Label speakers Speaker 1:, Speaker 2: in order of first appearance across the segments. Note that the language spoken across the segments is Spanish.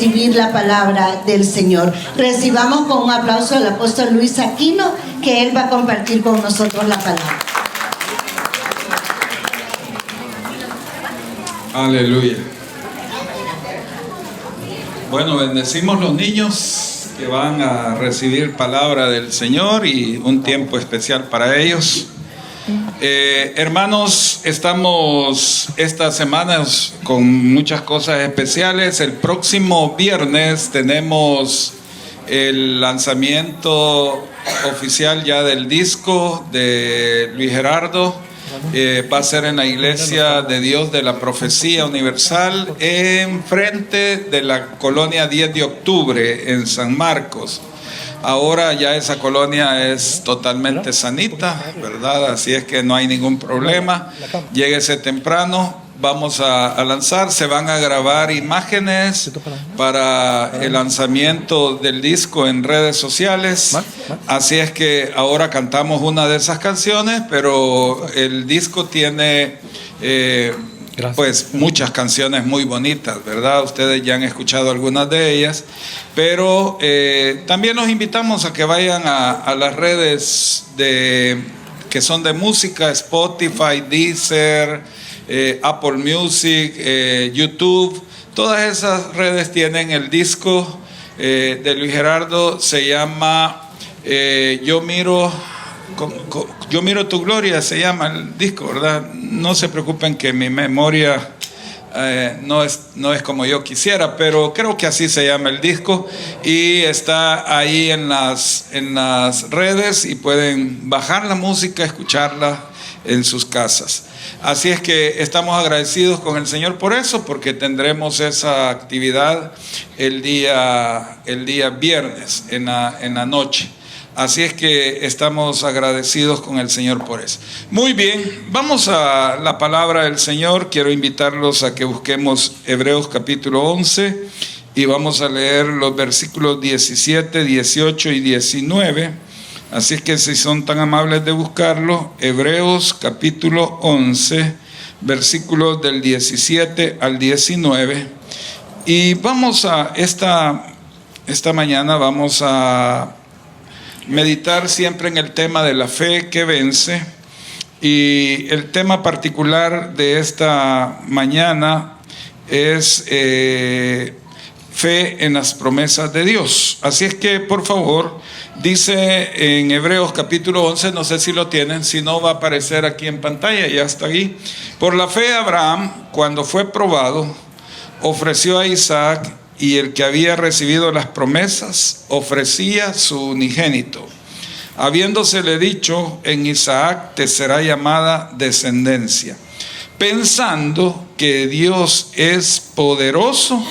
Speaker 1: recibir la palabra del Señor. Recibamos con un aplauso al apóstol Luis Aquino, que él va a compartir con nosotros la palabra.
Speaker 2: Aleluya. Bueno, bendecimos los niños que van a recibir palabra del Señor y un tiempo especial para ellos. Hermanos, estamos estas semanas con muchas cosas especiales. El próximo viernes tenemos el lanzamiento oficial ya del disco de Luis Gerardo. Va a ser en la Iglesia de Dios de la Profecía Universal, enfrente de la colonia 10 de octubre en San Marcos. Ahora ya esa colonia es totalmente sanita, ¿verdad? Así es que no hay ningún problema. Lléguese temprano. Vamos a lanzar, se van a grabar imágenes para el lanzamiento del disco en redes sociales. Así es que ahora cantamos una de esas canciones, pero el disco tiene pues muchas canciones muy bonitas, ¿verdad? Ustedes ya han escuchado algunas de ellas, pero también los invitamos a que vayan a las redes que son de música, Spotify, Deezer, Apple Music, YouTube. Todas esas redes tienen el disco de Luis Gerardo. Se llama Yo miro tu gloria, se llama el disco, ¿verdad? No se preocupen que mi memoria no es como yo quisiera, pero creo que así se llama el disco y está ahí en las redes y pueden bajar la música, escucharla en sus casas. Así es que estamos agradecidos con el Señor por eso, porque tendremos esa actividad el día viernes en la noche. Así es que estamos agradecidos con el Señor por eso. Muy bien, vamos a la palabra del Señor. Quiero invitarlos a que busquemos Hebreos capítulo 11 y vamos a leer los versículos 17, 18 y 19. Así es que si son tan amables de buscarlo, Hebreos capítulo 11, versículos del 17 al 19. Y vamos a esta mañana vamos a meditar siempre en el tema de la fe que vence. Y el tema particular de esta mañana es fe en las promesas de Dios. Así es que, por favor, dice en Hebreos capítulo 11, no sé si lo tienen, si no va a aparecer aquí en pantalla, ya está ahí. Por la fe Abraham, cuando fue probado, ofreció a Isaac, y el que había recibido las promesas ofrecía su unigénito, habiéndosele dicho: en Isaac te será llamada descendencia, pensando que Dios es poderoso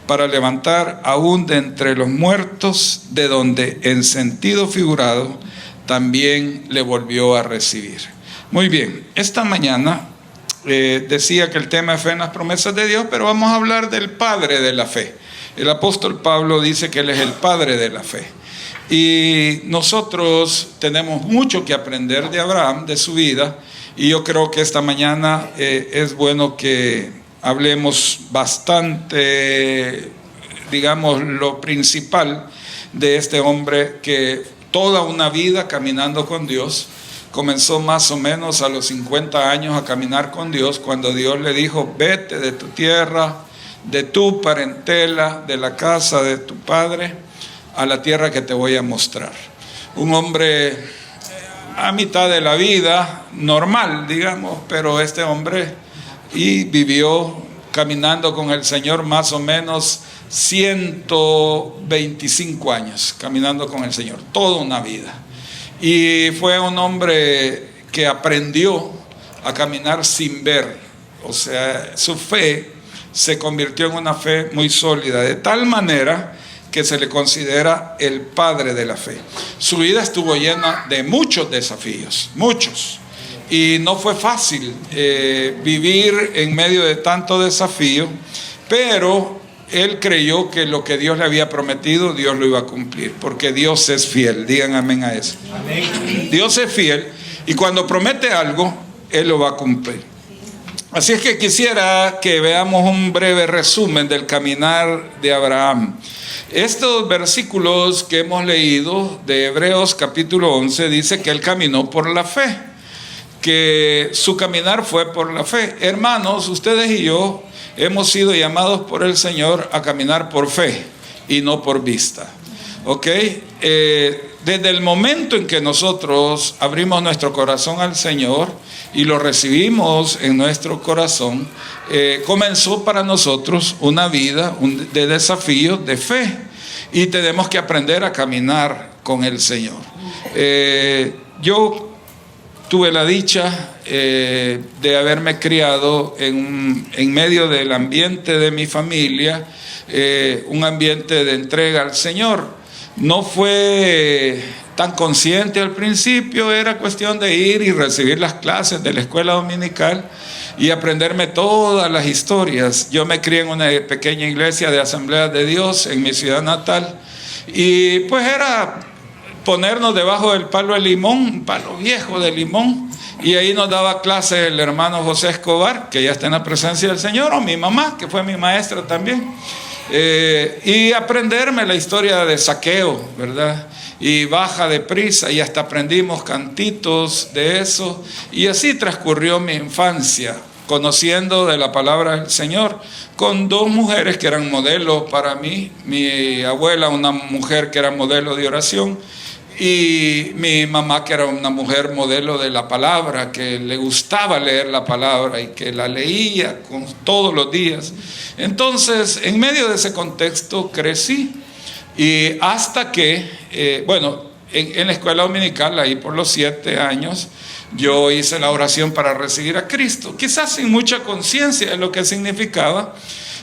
Speaker 2: para levantar aún de entre los muertos, de donde en sentido figurado también le volvió a recibir. Muy bien, esta mañana decía que el tema es fe en las promesas de Dios, pero vamos a hablar del padre de la fe. El apóstol Pablo dice que él es el padre de la fe. Y nosotros tenemos mucho que aprender de Abraham, de su vida, y yo creo que esta mañana es bueno que hablemos bastante, digamos, lo principal de este hombre que toda una vida caminando con Dios. Comenzó más o menos a los 50 años a caminar con Dios, cuando Dios le dijo: vete de tu tierra, de tu parentela, de la casa de tu padre, a la tierra que te voy a mostrar. Un hombre a mitad de la vida, normal, digamos, pero este hombre vivió caminando con el Señor más o menos 125 años, caminando con el Señor, toda una vida. Y fue un hombre que aprendió a caminar sin ver, o sea, su fe se convirtió en una fe muy sólida, de tal manera que se le considera el padre de la fe. Su vida estuvo llena de muchos desafíos, muchos, y no fue fácil vivir en medio de tanto desafío, pero él creyó que lo que Dios le había prometido, Dios lo iba a cumplir, porque Dios es fiel. Digan amén a eso. Amén. Dios es fiel, y cuando promete algo, Él lo va a cumplir. Así es que quisiera que veamos un breve resumen del caminar de Abraham. Estos versículos que hemos leído de Hebreos capítulo 11 dice que él caminó por la fe, que su caminar fue por la fe. Hermanos, ustedes y yo hemos sido llamados por el Señor a caminar por fe y no por vista. ¿Ok? Desde el momento en que nosotros abrimos nuestro corazón al Señor y lo recibimos en nuestro corazón, comenzó para nosotros una vida de desafío de fe, y tenemos que aprender a caminar con el Señor. Yo tuve la dicha de haberme criado en medio del ambiente de mi familia, un ambiente de entrega al Señor. No fue tan consciente al principio, era cuestión de ir y recibir las clases de la escuela dominical y aprenderme todas las historias. Yo me crié en una pequeña iglesia de Asamblea de Dios en mi ciudad natal, y pues era ponernos debajo del palo de limón, un palo viejo de limón, y ahí nos daba clase el hermano José Escobar, que ya está en la presencia del Señor, o mi mamá, que fue mi maestra también. Y aprenderme la historia de Zaqueo, ¿verdad? Y baja deprisa, y hasta aprendimos cantitos de eso, y así transcurrió mi infancia, conociendo de la palabra del Señor, con dos mujeres que eran modelos para mí. Mi abuela, una mujer que era modelo de oración, y mi mamá, que era una mujer modelo de la palabra, que le gustaba leer la palabra y que la leía todos los días. Entonces, en medio de ese contexto crecí, y hasta que, en la escuela dominical, ahí por los 7 años, yo hice la oración para recibir a Cristo, quizás sin mucha conciencia de lo que significaba,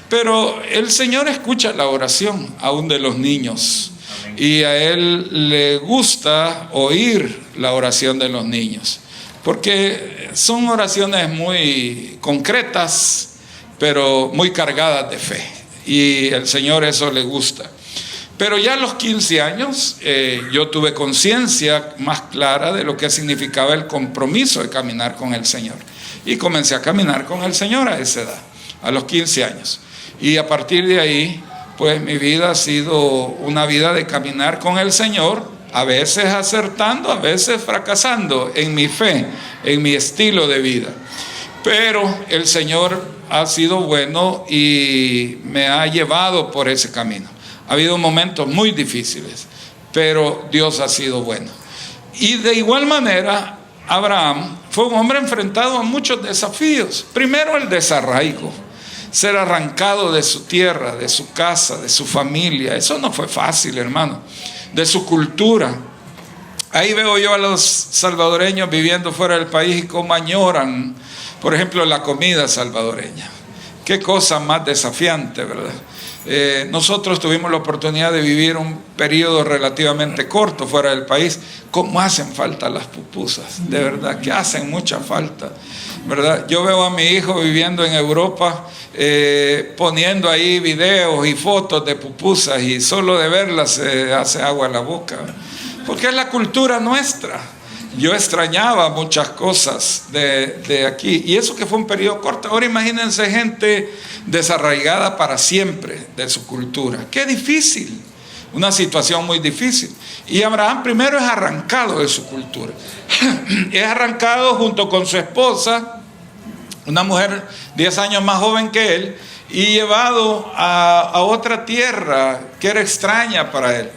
Speaker 2: pero el Señor escucha la oración, aún de los niños. Y a Él le gusta oír la oración de los niños, porque son oraciones muy concretas, pero muy cargadas de fe, y el Señor eso le gusta. Pero ya a los 15 años yo tuve conciencia más clara de lo que significaba el compromiso de caminar con el Señor, y comencé a caminar con el Señor a esa edad, a los 15 años. Y a partir de ahí, pues mi vida ha sido una vida de caminar con el Señor, a veces acertando, a veces fracasando en mi fe, en mi estilo de vida. Pero el Señor ha sido bueno y me ha llevado por ese camino. Ha habido momentos muy difíciles, pero Dios ha sido bueno. Y de igual manera, Abraham fue un hombre enfrentado a muchos desafíos. Primero, el desarraigo. Ser arrancado de su tierra, de su casa, de su familia. Eso no fue fácil, hermano. De su cultura. Ahí veo yo a los salvadoreños viviendo fuera del país y cómo añoran, por ejemplo, la comida salvadoreña. Qué cosa más desafiante, ¿verdad? Nosotros tuvimos la oportunidad de vivir un periodo relativamente corto fuera del país. ¿Cómo hacen falta las pupusas? De verdad que hacen mucha falta, ¿verdad? Yo veo a mi hijo viviendo en Europa, poniendo ahí videos y fotos de pupusas, y solo de verlas se hace agua en la boca, porque es la cultura nuestra. Yo extrañaba muchas cosas de aquí, y eso que fue un periodo corto. Ahora imagínense gente desarraigada para siempre de su cultura. Qué difícil, una situación muy difícil. Y Abraham primero es arrancado de su cultura. Es arrancado junto con su esposa, una mujer 10 años más joven que él, y llevado a otra tierra que era extraña para él.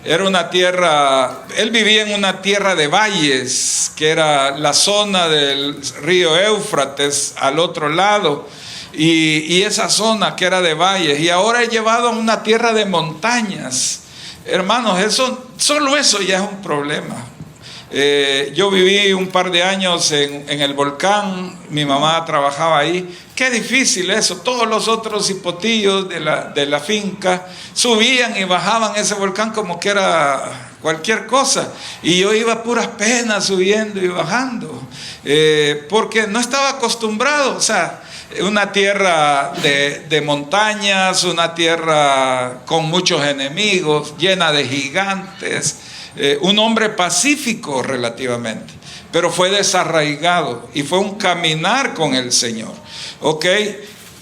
Speaker 2: Era una tierra, él vivía en una tierra de valles, que era la zona del río Éufrates al otro lado, y esa zona que era de valles, y ahora es llevado a una tierra de montañas. Hermanos, solo eso ya es un problema. Yo viví un par de años en el volcán, mi mamá trabajaba ahí. Qué difícil eso. Todos los otros hipotillos de la finca subían y bajaban ese volcán como que era cualquier cosa, y yo iba a puras penas subiendo y bajando, porque no estaba acostumbrado. O sea, una tierra de montañas, una tierra con muchos enemigos, llena de gigantes, un hombre pacífico relativamente, pero fue desarraigado y fue un caminar con el Señor. ¿Ok?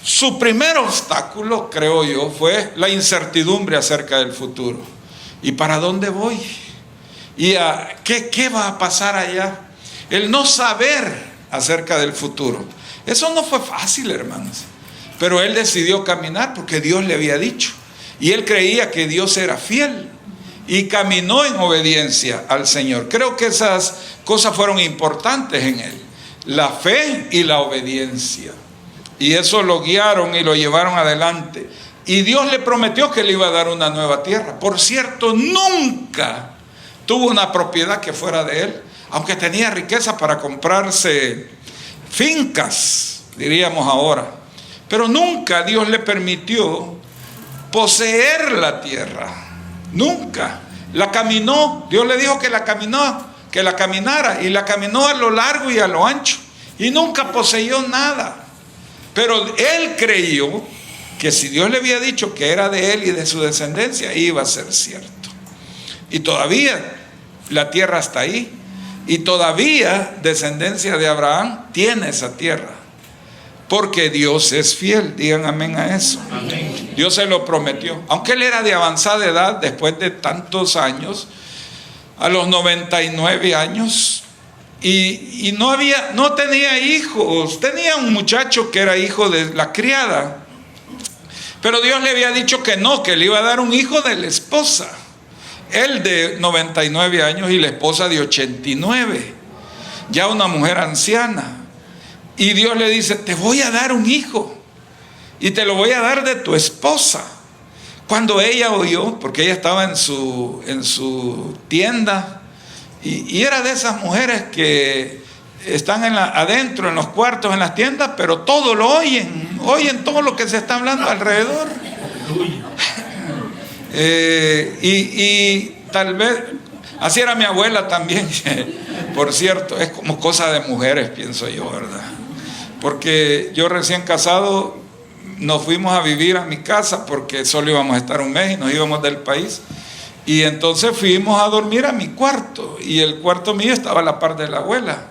Speaker 2: Su primer obstáculo, creo yo, fue la incertidumbre acerca del futuro. ¿Y para dónde voy? ¿Y qué va a pasar allá? El no saber acerca del futuro. Eso no fue fácil, hermanos. Pero él decidió caminar porque Dios le había dicho. Y él creía que Dios era fiel. Y caminó en obediencia al Señor. Creo que esas cosas fueron importantes en él. La fe y la obediencia. Y eso lo guiaron y lo llevaron adelante. Y Dios le prometió que le iba a dar una nueva tierra. Por cierto, nunca tuvo una propiedad que fuera de él. Aunque tenía riqueza para comprarse fincas, diríamos ahora. Pero nunca Dios le permitió poseer la tierra. Nunca. La caminó. Dios le dijo que la caminara. Y la caminó a lo largo y a lo ancho. Y nunca poseyó nada. Pero él creyó que si Dios le había dicho que era de él y de su descendencia, iba a ser cierto. Y todavía la tierra está ahí. Y todavía descendencia de Abraham tiene esa tierra. Porque Dios es fiel. Digan amén a eso. Amén. Dios se lo prometió. Aunque él era de avanzada edad, después de tantos años, a los 99 años, y no tenía hijos. Tenía un muchacho que era hijo de la criada. Pero Dios le había dicho que no, que le iba a dar un hijo de la esposa. Él de 99 años y la esposa de 89. Ya una mujer anciana. Y Dios le dice, te voy a dar un hijo. Y te lo voy a dar de tu esposa. Cuando ella oyó, porque ella estaba en su tienda. Y era de esas mujeres que están adentro, en los cuartos, en las tiendas, pero todo lo oyen. Oyen todo lo que se está hablando alrededor. Y tal vez, así era mi abuela también. Por cierto, es como cosa de mujeres, pienso yo, ¿verdad? Porque yo recién casado nos fuimos a vivir a mi casa porque solo íbamos a estar un mes y nos íbamos del país. Y entonces fuimos a dormir a mi cuarto y el cuarto mío estaba a la par de la abuela.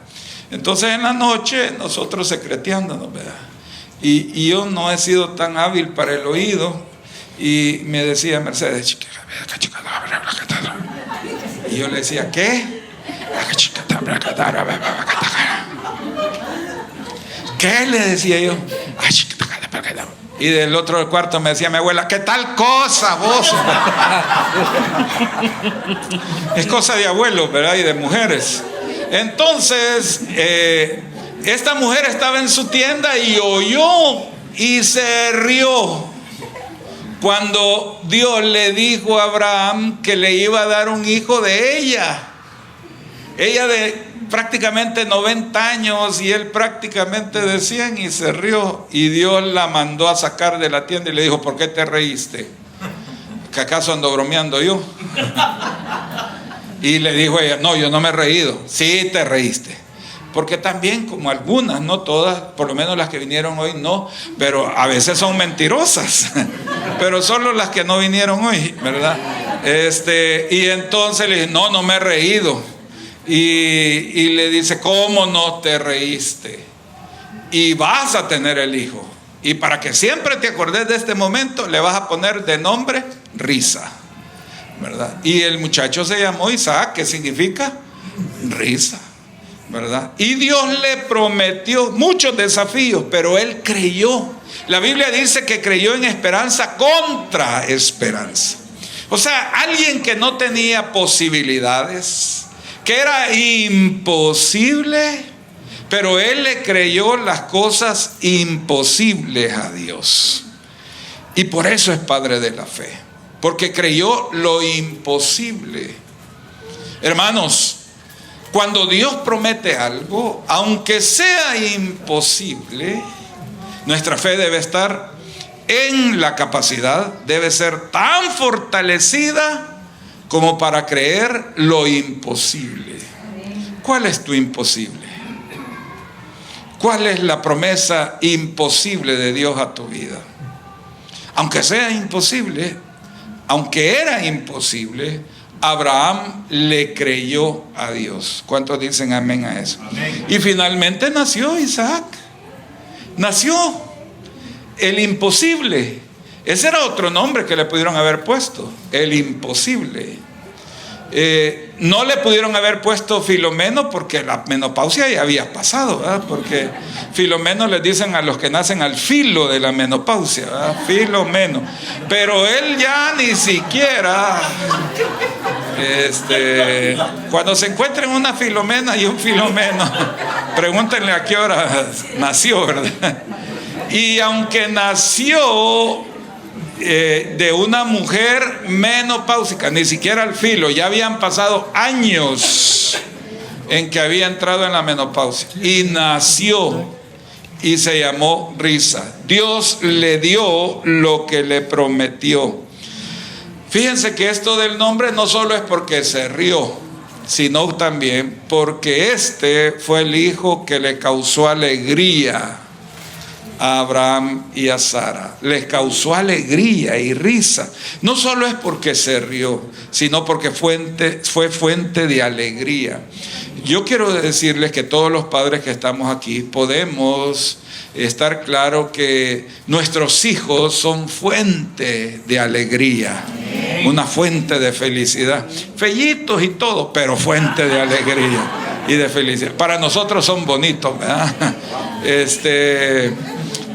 Speaker 2: Entonces en la noche nosotros secreteándonos, ¿verdad? Y yo no he sido tan hábil para el oído y me decía Mercedes, y yo le decía, ¿qué? ¿Qué? Le decía yo. Y del otro del cuarto me decía mi abuela, ¿qué tal cosa vos? Es cosa de abuelos, ¿verdad? Y de mujeres. Entonces, esta mujer estaba en su tienda y oyó y se rió cuando Dios le dijo a Abraham que le iba a dar un hijo de ella. Ella de prácticamente 90 años y él prácticamente de 100, y se rió. Y Dios la mandó a sacar de la tienda y le dijo, ¿por qué te reíste? ¿Que acaso ando bromeando yo? Y le dijo ella, no, yo no me he reído. Sí, te reíste. Porque también, como algunas, no todas, por lo menos las que vinieron hoy no, pero a veces son mentirosas. Pero solo las que no vinieron hoy, ¿verdad? Y entonces le dije, no me he reído. Y le dice, ¿cómo no te reíste? Y vas a tener el hijo. Y para que siempre te acordes de este momento, le vas a poner de nombre Risa, ¿verdad? Y el muchacho se llamó Isaac, que significa risa, ¿verdad? Y Dios le prometió muchos desafíos, pero él creyó. La Biblia dice que creyó en esperanza contra esperanza. O sea, alguien que no tenía posibilidades, que era imposible, pero él le creyó las cosas imposibles a Dios. Y por eso es padre de la fe, porque creyó lo imposible. Hermanos, cuando Dios promete algo, aunque sea imposible, nuestra fe debe estar en la capacidad, debe ser tan fortalecida como para creer lo imposible. ¿Cuál es tu imposible? ¿Cuál es la promesa imposible de Dios a tu vida? Aunque sea imposible, aunque era imposible, Abraham le creyó a Dios. ¿Cuántos dicen amén a eso? Amén. Y finalmente nació Isaac. Nació el imposible. Ese era otro nombre que le pudieron haber puesto, el imposible. No le pudieron haber puesto Filomeno porque la menopausia ya había pasado, ¿verdad? Porque Filomeno les dicen a los que nacen al filo de la menopausia, ¿verdad? Filomeno. Pero él ya ni siquiera, cuando se encuentren una Filomena y un Filomeno, pregúntenle a qué hora nació, ¿verdad? Y aunque nació de una mujer menopáusica, ni siquiera al filo, ya habían pasado años en que había entrado en la menopausia, y nació y se llamó Risa. Dios le dio lo que le prometió. Fíjense que esto del nombre no solo es porque se rió, sino también porque este fue el hijo que le causó alegría a Abraham y a Sara. Les causó alegría y risa. No solo es porque se rió, sino porque fue fuente de alegría. Yo quiero decirles que todos los padres que estamos aquí podemos estar claros que nuestros hijos son fuente de alegría, una fuente de felicidad. Fellitos y todo, pero fuente de alegría y de felicidad. Para nosotros son bonitos, ¿verdad?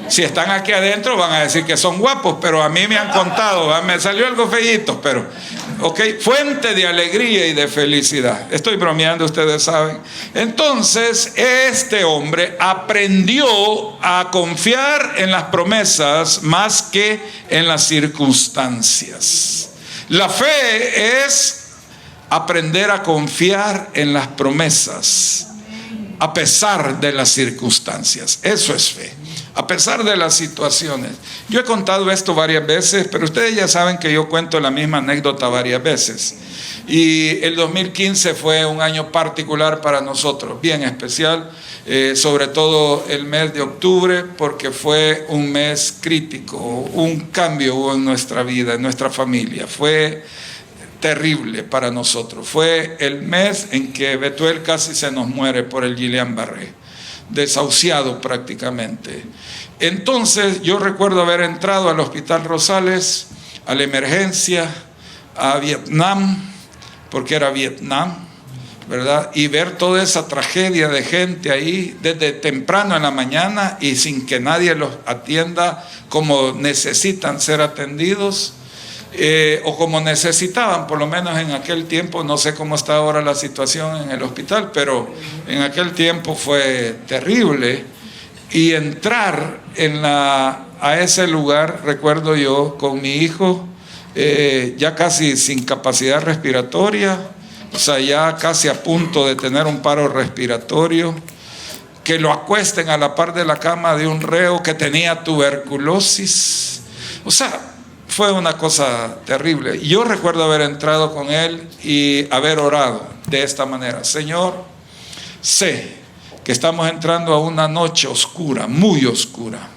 Speaker 2: Si están aquí adentro van a decir que son guapos, pero a mí me han contado, ¿verdad? Me salió algo feíto, pero fuente de alegría y de felicidad. Estoy bromeando, ustedes saben. Entonces este hombre aprendió a confiar en las promesas más que en las circunstancias. La fe es aprender a confiar en las promesas a pesar de las circunstancias. Eso es fe, a pesar de las situaciones. Yo he contado esto varias veces, pero ustedes ya saben que yo cuento la misma anécdota varias veces. Y el 2015 fue un año particular para nosotros, bien especial, sobre todo el mes de octubre, porque fue un mes crítico, un cambio hubo en nuestra vida, en nuestra familia. Fue terrible para nosotros. Fue el mes en que Betuel casi se nos muere por el Guillain-Barré, desahuciado prácticamente. Entonces yo recuerdo haber entrado al Hospital Rosales, a la emergencia, a Vietnam, porque era Vietnam, ¿verdad? Y ver toda esa tragedia de gente ahí desde temprano en la mañana y sin que nadie los atienda como necesitan ser atendidos. O como necesitaban, por lo menos en aquel tiempo. No sé cómo está ahora la situación en el hospital, pero en aquel tiempo fue terrible. Y entrar a ese lugar, recuerdo yo, con mi hijo, ya casi sin capacidad respiratoria, o sea, ya casi a punto de tener un paro respiratorio, que lo acuesten a la par de la cama de un reo que tenía tuberculosis. O sea, fue una cosa terrible. Yo recuerdo haber entrado con él y haber orado de esta manera: Señor, sé que estamos entrando a una noche oscura, muy oscura.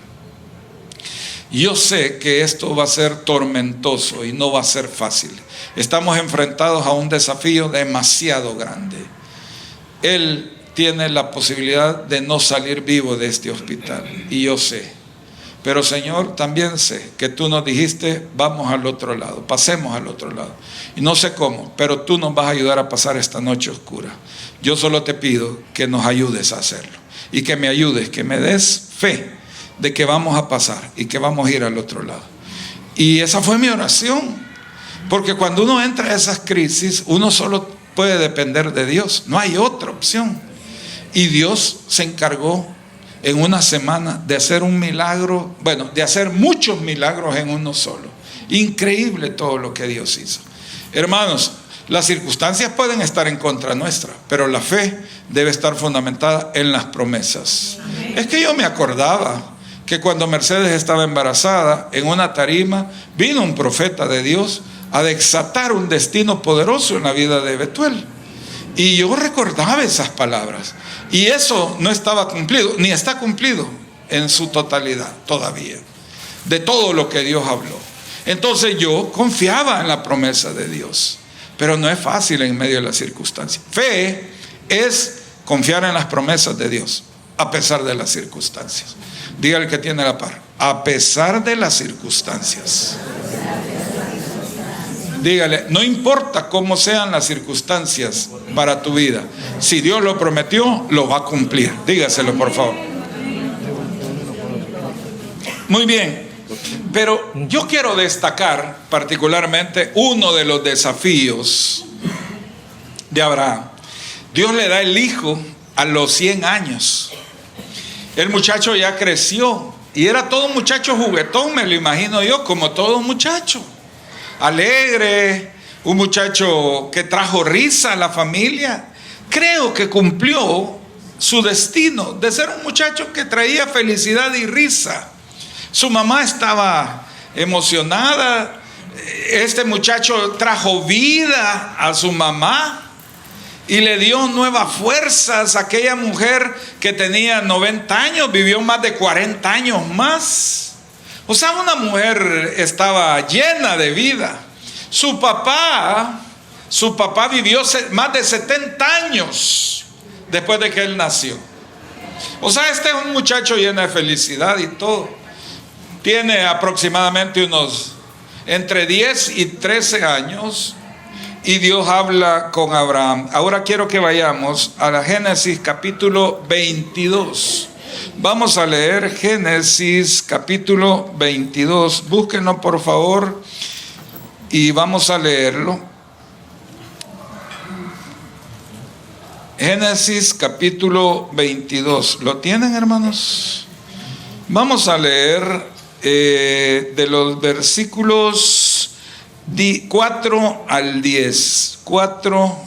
Speaker 2: Yo sé que esto va a ser tormentoso y no va a ser fácil. Estamos enfrentados a un desafío demasiado grande. Él tiene la posibilidad de no salir vivo de este hospital, y yo sé. Pero Señor, también sé que tú nos dijiste: vamos al otro lado, pasemos al otro lado. Y no sé cómo, pero tú nos vas a ayudar a pasar esta noche oscura. Yo solo te pido que nos ayudes a hacerlo, y que me ayudes, que me des fe de que vamos a pasar y que vamos a ir al otro lado. Y esa fue mi oración, porque cuando uno entra a esas crisis, uno solo puede depender de Dios, no hay otra opción. Y Dios se encargó en una semana de hacer un milagro, de hacer muchos milagros en uno solo. Increíble todo lo que Dios hizo. Hermanos, las circunstancias pueden estar en contra nuestra, pero la fe debe estar fundamentada en las promesas. Es que yo me acordaba que cuando Mercedes estaba embarazada, en una tarima vino un profeta de Dios a desatar un destino poderoso en la vida de Betuel. Y yo recordaba esas palabras, y eso no estaba cumplido, ni está cumplido en su totalidad todavía, de todo lo que Dios habló. Entonces yo confiaba en la promesa de Dios, pero no es fácil en medio de las circunstancias. Fe es confiar en las promesas de Dios a pesar de las circunstancias. Diga el que tiene la par, a pesar de las circunstancias. Dígale, no importa cómo sean las circunstancias para tu vida, si Dios lo prometió, lo va a cumplir. Dígaselo, por favor. Muy bien, pero yo quiero destacar particularmente uno de los desafíos de Abraham. Dios le da el hijo a los 100 años. El muchacho ya creció y era todo un muchacho juguetón, me lo imagino yo, como todo muchacho. Alegre, un muchacho que trajo risa a la familia. Creo que cumplió su destino de ser un muchacho que traía felicidad y risa. Su mamá estaba emocionada. Este muchacho trajo vida a su mamá y le dio nuevas fuerzas a aquella mujer que tenía 90 años, vivió más de 40 años más. O sea, una mujer estaba llena de vida. Su papá vivió más de 70 años después de que él nació. O sea, este es un muchacho lleno de felicidad y todo. Tiene aproximadamente unos entre 10 y 13 años y Dios habla con Abraham. Ahora quiero que vayamos a la Génesis capítulo 22. Vamos a leer Génesis capítulo 22. Búsquenlo por favor y vamos a leerlo. Génesis capítulo 22. ¿Lo tienen, hermanos? Vamos a leer de los versículos 4 al 10. 4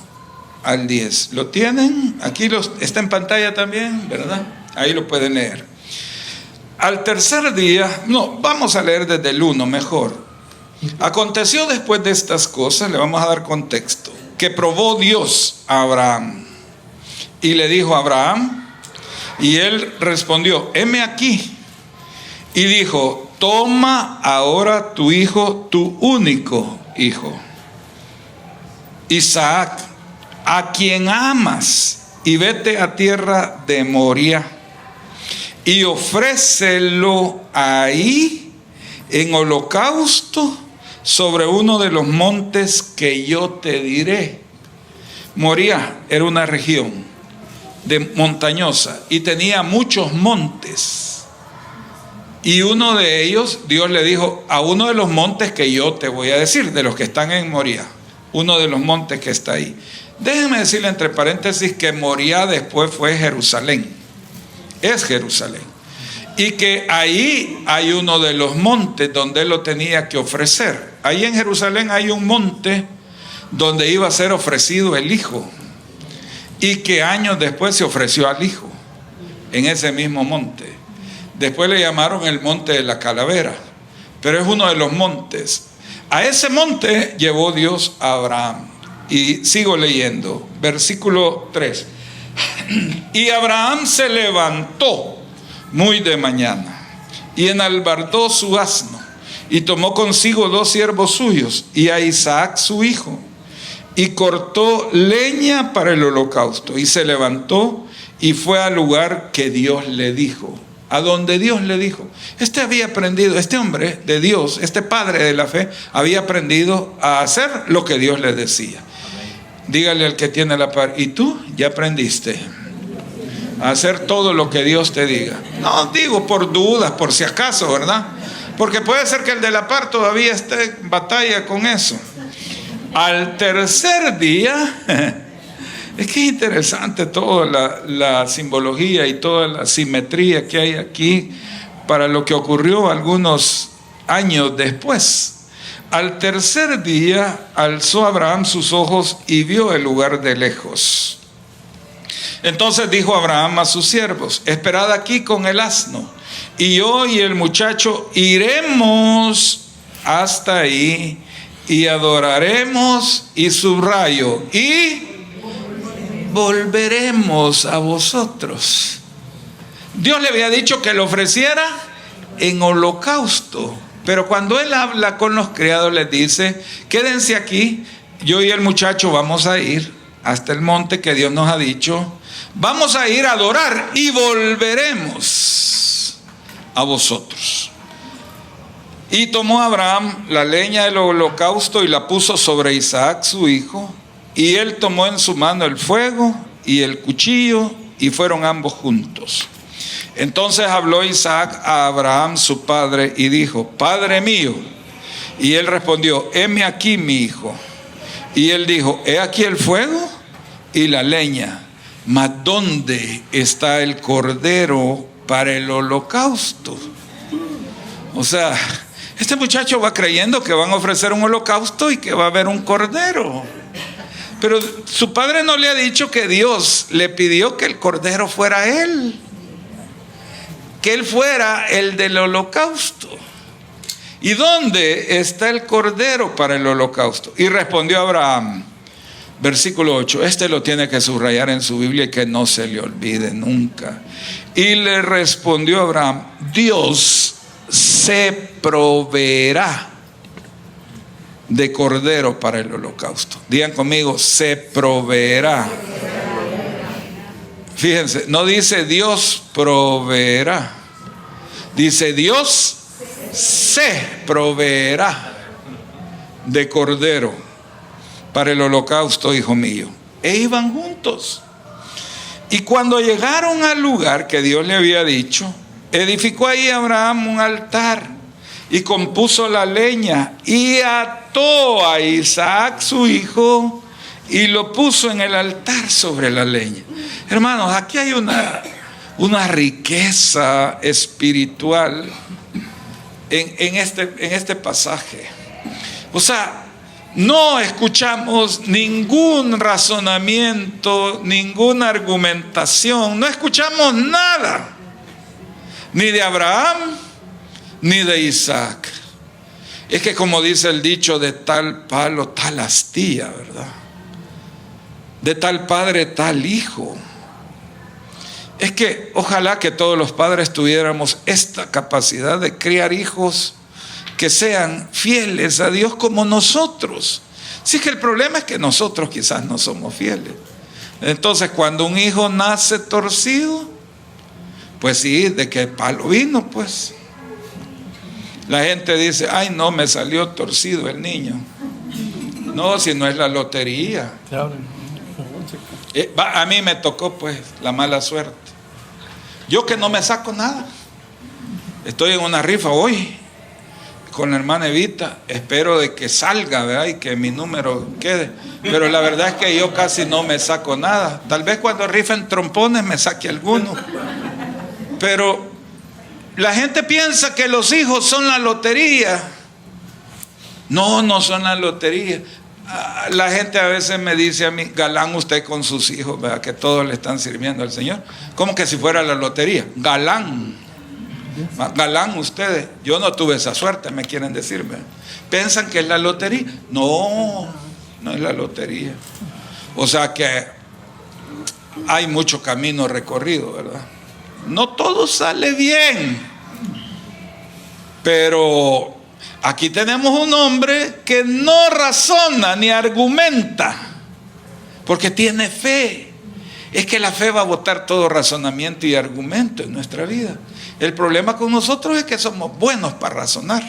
Speaker 2: al 10. ¿Lo tienen? Aquí está en pantalla también, ¿verdad? Ahí lo pueden leer. Al tercer día, no, vamos a leer desde el 1 mejor. Aconteció después de estas cosas, le vamos a dar contexto, que probó Dios a Abraham y le dijo a Abraham, y él respondió, heme aquí, y dijo, toma ahora tu hijo, tu único hijo, Isaac, a quien amas, y vete a tierra de Moria y ofrécelo ahí en holocausto sobre uno de los montes que yo te diré. Moria era una región montañosa y tenía muchos montes, y uno de ellos, Dios le dijo, a uno de los montes que yo te voy a decir, de los que están en Moria, uno de los montes que está ahí. Déjenme decirle entre paréntesis que Moria después fue Jerusalén, es Jerusalén, y que ahí hay uno de los montes donde él lo tenía que ofrecer. Ahí en Jerusalén hay un monte donde iba a ser ofrecido el hijo, y que años después se ofreció al hijo en ese mismo monte. Después le llamaron el monte de la calavera, pero es uno de los montes. A ese monte llevó Dios a Abraham. Y sigo leyendo, versículo 3. Y Abraham se levantó muy de mañana y enalbardó su asno y tomó consigo 2 siervos suyos y a Isaac su hijo, y cortó leña para el holocausto, y se levantó y fue al lugar que Dios le dijo. A donde Dios le dijo. Había aprendido, este hombre de Dios, este padre de la fe, había aprendido a hacer lo que Dios le decía. Dígale al que tiene la par, ¿y tú ya aprendiste a hacer todo lo que Dios te diga? No digo por dudas, por si acaso, ¿verdad? Porque puede ser que el de la par todavía esté en batalla con eso. Al tercer día, es que es interesante toda la simbología y toda la simetría que hay aquí para lo que ocurrió algunos años después. Al tercer día alzó Abraham sus ojos y vio el lugar de lejos. Entonces dijo Abraham a sus siervos, esperad aquí con el asno, y yo y el muchacho iremos hasta ahí y adoraremos, y subrayo, y volveremos a vosotros. Dios le había dicho que lo ofreciera en holocausto, pero cuando él habla con los criados les dice, quédense aquí yo y el muchacho vamos a ir hasta el monte que Dios nos ha dicho. Vamos a ir a adorar y volveremos a vosotros. Y tomó Abraham la leña del holocausto y la puso sobre Isaac su hijo. Y él tomó en su mano el fuego y el cuchillo, y fueron ambos juntos. Entonces habló Isaac a Abraham su padre y dijo: Padre mío. Y él respondió: heme aquí, mi hijo. Y él dijo: he aquí el fuego y la leña, mas ¿dónde está el cordero para el holocausto? O sea, este muchacho va creyendo que van a ofrecer un holocausto y que va a haber un cordero. Pero su padre no le ha dicho que Dios le pidió que el cordero fuera él, que él fuera el del holocausto. ¿Y dónde está el cordero para el holocausto? Y respondió Abraham, versículo 8, este lo tiene que subrayar en su Biblia y que no se le olvide nunca. Y le respondió Abraham: Dios se proveerá de cordero para el holocausto. Digan conmigo: se proveerá. Fíjense, no dice Dios proveerá, dice Dios se proveerá de cordero para el holocausto, hijo mío. E iban juntos. Y cuando llegaron al lugar que Dios le había dicho, edificó ahí Abraham un altar y compuso la leña y ató a Isaac su hijo y lo puso en el altar sobre la leña. Hermanos, aquí hay una riqueza espiritual en este pasaje. O sea, no escuchamos ningún razonamiento, ninguna argumentación, no escuchamos nada, ni de Abraham, ni de Isaac. Es que, como dice el dicho, de tal palo, tal astilla, ¿verdad? De tal padre, tal hijo. Es que ojalá que todos los padres tuviéramos esta capacidad de criar hijos que sean fieles a Dios como nosotros. Si es que el problema es que nosotros quizás no somos fieles. Entonces, cuando un hijo nace torcido, pues sí, ¿de qué palo vino? Pues la gente dice: ay, no, me salió torcido el niño. No, si no es la lotería. A mí me tocó pues la mala suerte. Yo que no me saco nada. Estoy en una rifa hoy con la hermana Evita, espero de que salga, ¿verdad? Y que mi número quede. Pero la verdad es que yo casi no me saco nada. Tal vez cuando rifen trompones me saque alguno. Pero la gente piensa que los hijos son la lotería. No, no son la lotería. La gente a veces me dice a mí: galán usted con sus hijos, ¿verdad? Que todos le están sirviendo al Señor. Como que si fuera la lotería. Galán. Galán ustedes. Yo no tuve esa suerte, me quieren decir, ¿verdad? ¿Piensan que es la lotería? No, no es la lotería. O sea que hay mucho camino recorrido, ¿verdad? No todo sale bien. Pero aquí tenemos un hombre que no razona ni argumenta, porque tiene fe. Es que la fe va a botar todo razonamiento y argumento en nuestra vida. El problema con nosotros es que somos buenos para razonar.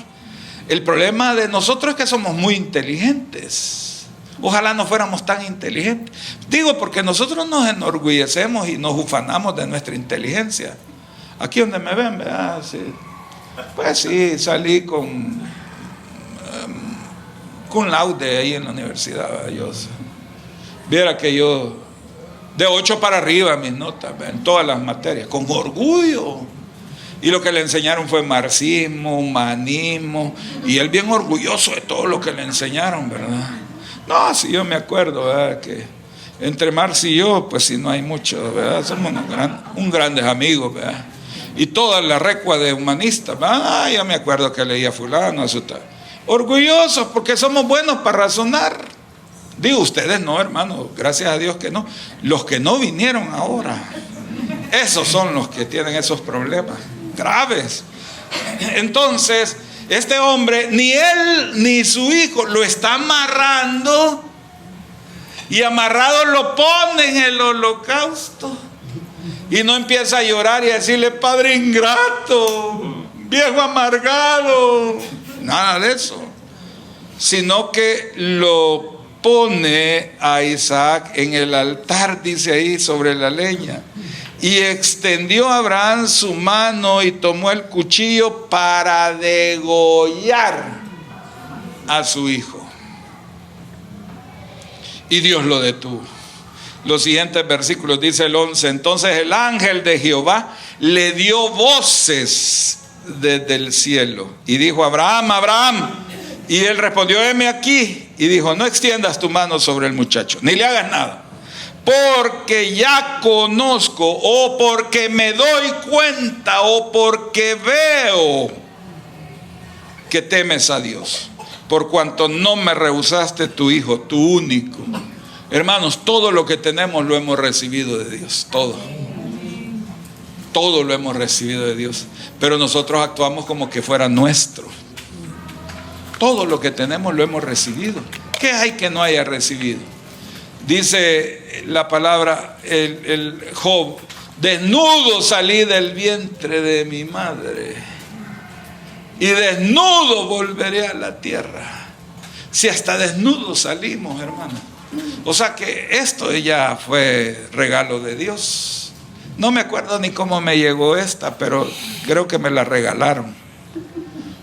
Speaker 2: El problema de nosotros es que somos muy inteligentes. Ojalá no fuéramos tan inteligentes. Digo, porque nosotros nos enorgullecemos y nos ufanamos de nuestra inteligencia. Aquí donde me ven, ¿verdad? Sí. Pues sí, salí con laude ahí en la universidad, ¿verdad? Viera que yo, de 8 para arriba mis notas, ¿verdad? En todas las materias, con orgullo. Y lo que le enseñaron fue marxismo, humanismo, y él bien orgulloso de todo lo que le enseñaron, ¿verdad? No, sí, yo me acuerdo, ¿verdad? Que entre Marx y yo, pues sí, no hay mucho, ¿verdad? Somos un grandes amigos, ¿verdad? Y toda la recua de humanistas, ¿verdad? Yo me acuerdo que leía fulano, eso tal. Orgullosos porque somos buenos para razonar. Digo, ustedes no, hermano, gracias a Dios que no. Los que no vinieron ahora, esos son los que tienen esos problemas graves. Entonces, este hombre, ni él ni su hijo lo está amarrando y amarrado lo pone en el holocausto. Y no empieza a llorar y a decirle: Padre ingrato, viejo amargado. Nada de eso. Sino que lo pone a Isaac en el altar, dice ahí, sobre la leña. Y extendió Abraham su mano y tomó el cuchillo para degollar a su hijo. Y Dios lo detuvo. Los siguientes versículos, dice el 11: entonces el ángel de Jehová le dio voces desde el cielo y dijo: Abraham, Abraham. Y él respondió: heme aquí. Y dijo: no extiendas tu mano sobre el muchacho, ni le hagas nada, porque ya conozco, o porque me doy cuenta, o porque veo que temes a Dios, por cuanto no me rehusaste tu hijo, tu único. Hermanos, todo lo que tenemos lo hemos recibido de Dios, todo lo hemos recibido de Dios, pero nosotros actuamos como que fuera nuestro. Todo lo que tenemos lo hemos recibido. ¿Qué hay que no haya recibido? Dice la palabra, el Job: desnudo salí del vientre de mi madre y desnudo volveré a la tierra. Si hasta desnudo salimos, hermano. O sea que esto ya fue regalo de Dios. No me acuerdo ni cómo me llegó esta, pero creo que me la regalaron.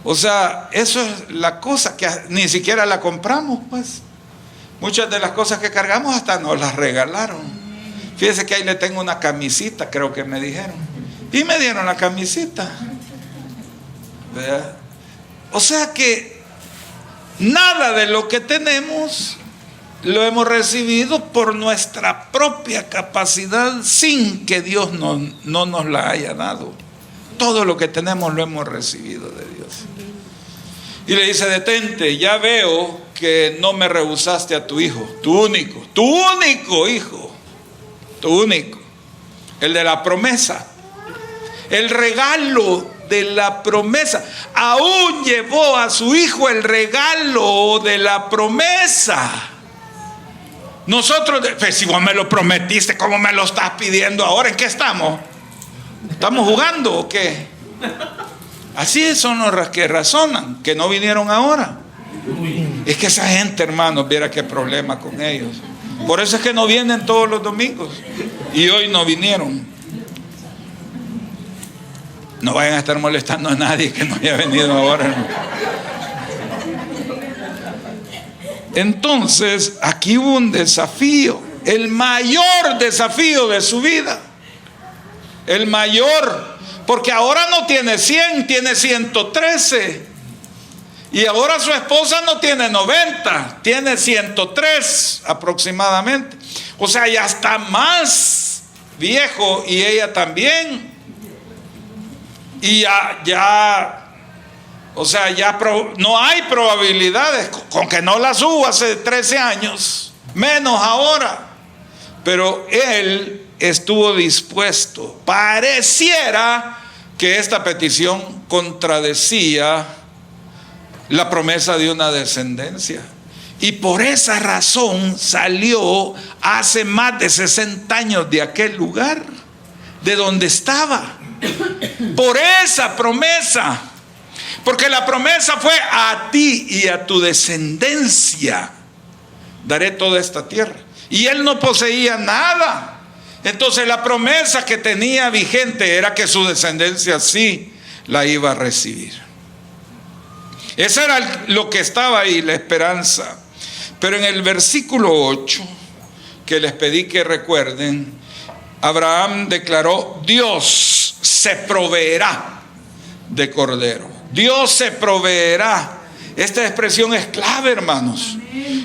Speaker 2: O sea, eso es la cosa que ni siquiera la compramos, pues. Muchas de las cosas que cargamos hasta nos las regalaron. Fíjese que ahí le tengo una camisita, creo que me dijeron. Y me dieron la camisita. ¿Verdad? O sea que nada de lo que tenemos lo hemos recibido por nuestra propia capacidad, sin que Dios no nos la haya dado. Todo lo que tenemos lo hemos recibido de Dios. Y le dice: detente, ya veo que no me rehusaste a tu hijo, tu único hijo, tu único, el de la promesa, el regalo de la promesa. Aún llevó a su hijo el regalo de la promesa. Nosotros, pues, si vos me lo prometiste, ¿cómo me lo estás pidiendo ahora? ¿En qué estamos? ¿Estamos jugando o qué? Así son los que razonan, que no vinieron ahora. Es que esa gente, hermanos, viera qué problema con ellos. Por eso es que no vienen todos los domingos. Y hoy no vinieron. No vayan a estar molestando a nadie que no haya venido ahora, hermano. Entonces, aquí hubo un desafío, el mayor desafío de su vida. El mayor, porque ahora no tiene 100, tiene 113. Y ahora su esposa no tiene 90, tiene 103 aproximadamente. O sea, ya está más viejo y ella también. Y o sea, ya no hay probabilidades, con que no las hubo hace 13 años, menos ahora. Pero él estuvo dispuesto. Pareciera que esta petición contradecía la promesa de una descendencia. Y por esa razón salió hace más de 60 años de aquel lugar, de donde estaba. Por esa promesa. Porque la promesa fue: a ti y a tu descendencia daré toda esta tierra. Y él no poseía nada. Entonces la promesa que tenía vigente era que su descendencia sí la iba a recibir. Esa era lo que estaba ahí, la esperanza. Pero en el versículo 8, que les pedí que recuerden, Abraham declaró: Dios se proveerá de cordero. Dios se proveerá. Esta expresión es clave, hermanos.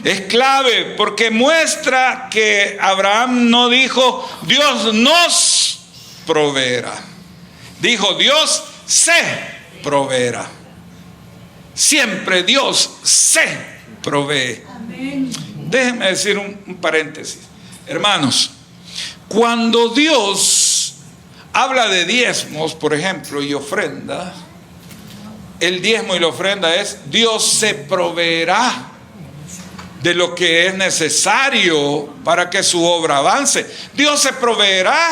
Speaker 2: Es clave porque muestra que Abraham no dijo: Dios nos proveerá. Dijo: Dios se proveerá. Siempre Dios se provee. Déjenme decir un paréntesis. Hermanos, cuando Dios habla de diezmos, por ejemplo, y ofrenda, el diezmo y la ofrenda es: Dios se proveerá de lo que es necesario para que su obra avance. Dios se proveerá.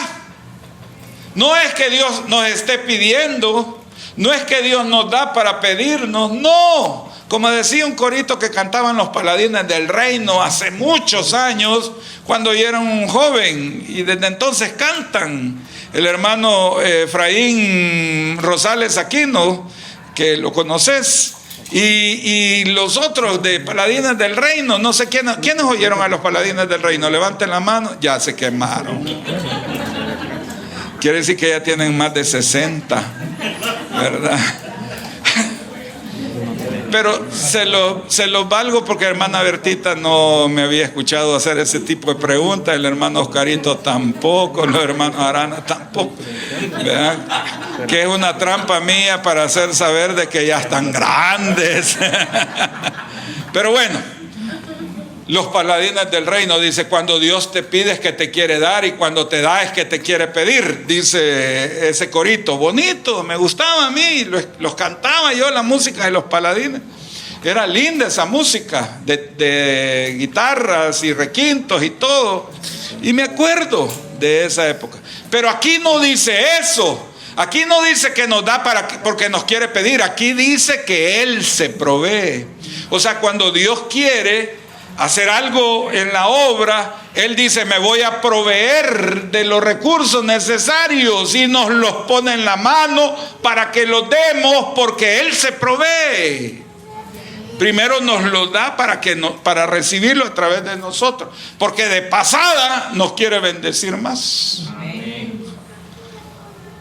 Speaker 2: No es que Dios nos esté pidiendo, no es que Dios nos da para pedirnos, no. Como decía un corito que cantaban los Paladines del Reino hace muchos años, cuando yo era un joven, y desde entonces cantan. El hermano Efraín Rosales Aquino, que lo conoces, y los otros de Paladines del Reino, no sé quiénes oyeron a los Paladines del Reino, levanten la mano. Ya se quemaron. Quiere decir que ya tienen más de 60, ¿verdad? Pero se los valgo porque la hermana Bertita no me había escuchado hacer ese tipo de preguntas, el hermano Oscarito tampoco, los hermanos Arana tampoco, ¿verdad? Que es una trampa mía para hacer saber de que ya están grandes. Pero bueno, los Paladines del Reino dice: cuando Dios te pide es que te quiere dar, y cuando te da es que te quiere pedir. Dice ese corito, bonito, me gustaba a mí, los cantaba yo, la música de los Paladines. Era linda esa música de guitarras y requintos y todo, y me acuerdo de esa época. Pero aquí no dice eso. Aquí no dice que nos da porque nos quiere pedir. Aquí dice que Él se provee. O sea, cuando Dios quiere hacer algo en la obra, Él dice: me voy a proveer de los recursos necesarios, y nos los pone en la mano para que los demos, porque Él se provee. Primero nos los da para recibirlo a través de nosotros, porque de pasada nos quiere bendecir más.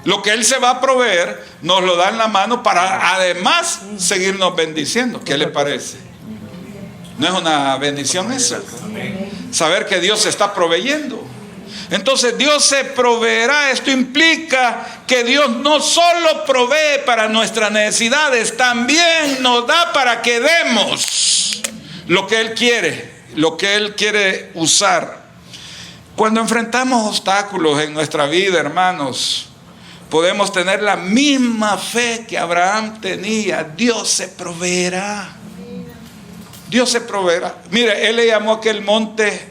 Speaker 2: Lo que Él se va a proveer nos lo da en la mano para además seguirnos bendiciendo. ¿Qué le parece? ¿No es una bendición eso? Saber que Dios se está proveyendo. Entonces Dios se proveerá. Esto implica que Dios no solo provee para nuestras necesidades, también nos da para que demos lo que Él quiere, lo que Él quiere usar. Cuando enfrentamos obstáculos en nuestra vida, hermanos, podemos tener la misma fe que Abraham tenía. Dios se proveerá. Dios se proveerá. Mire, Él le llamó a aquel monte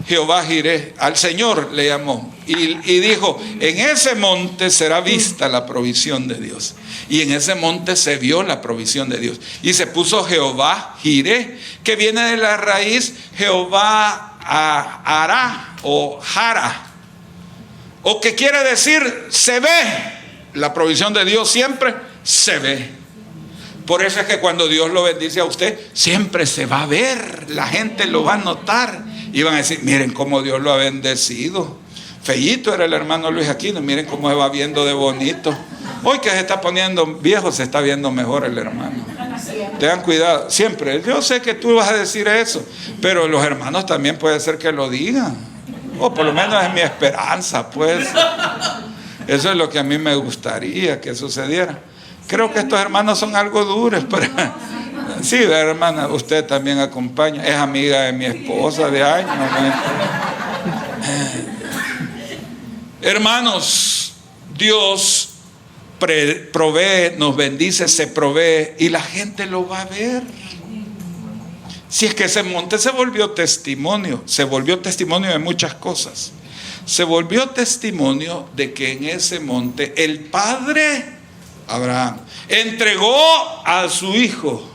Speaker 2: Jehová Jireh, al Señor le llamó, y dijo: en ese monte será vista la provisión de Dios. Y en ese monte se vio la provisión de Dios, y se puso Jehová Jireh, que viene de la raíz Jehová Hará o Jara, o que quiere decir se ve. La provisión de Dios siempre se ve. Por eso es que cuando Dios lo bendice a usted, siempre se va a ver, la gente lo va a notar y van a decir: miren cómo Dios lo ha bendecido. Feíto era el hermano Luis Aquino, miren cómo se va viendo de bonito. Hoy que se está poniendo viejo, se está viendo mejor el hermano. Tengan cuidado, siempre. Yo sé que tú vas a decir eso, pero los hermanos también puede ser que lo digan, o por lo menos es mi esperanza, pues. Eso es lo que a mí me gustaría que sucediera. Creo que estos hermanos son algo duros, pero sí, hermana, usted también acompaña, es amiga de mi esposa de años. Hermanos, Dios provee, nos bendice, se provee, y la gente lo va a ver. Si es que ese monte se volvió testimonio de muchas cosas. Se volvió testimonio de que en ese monte el Padre Abraham entregó a su hijo,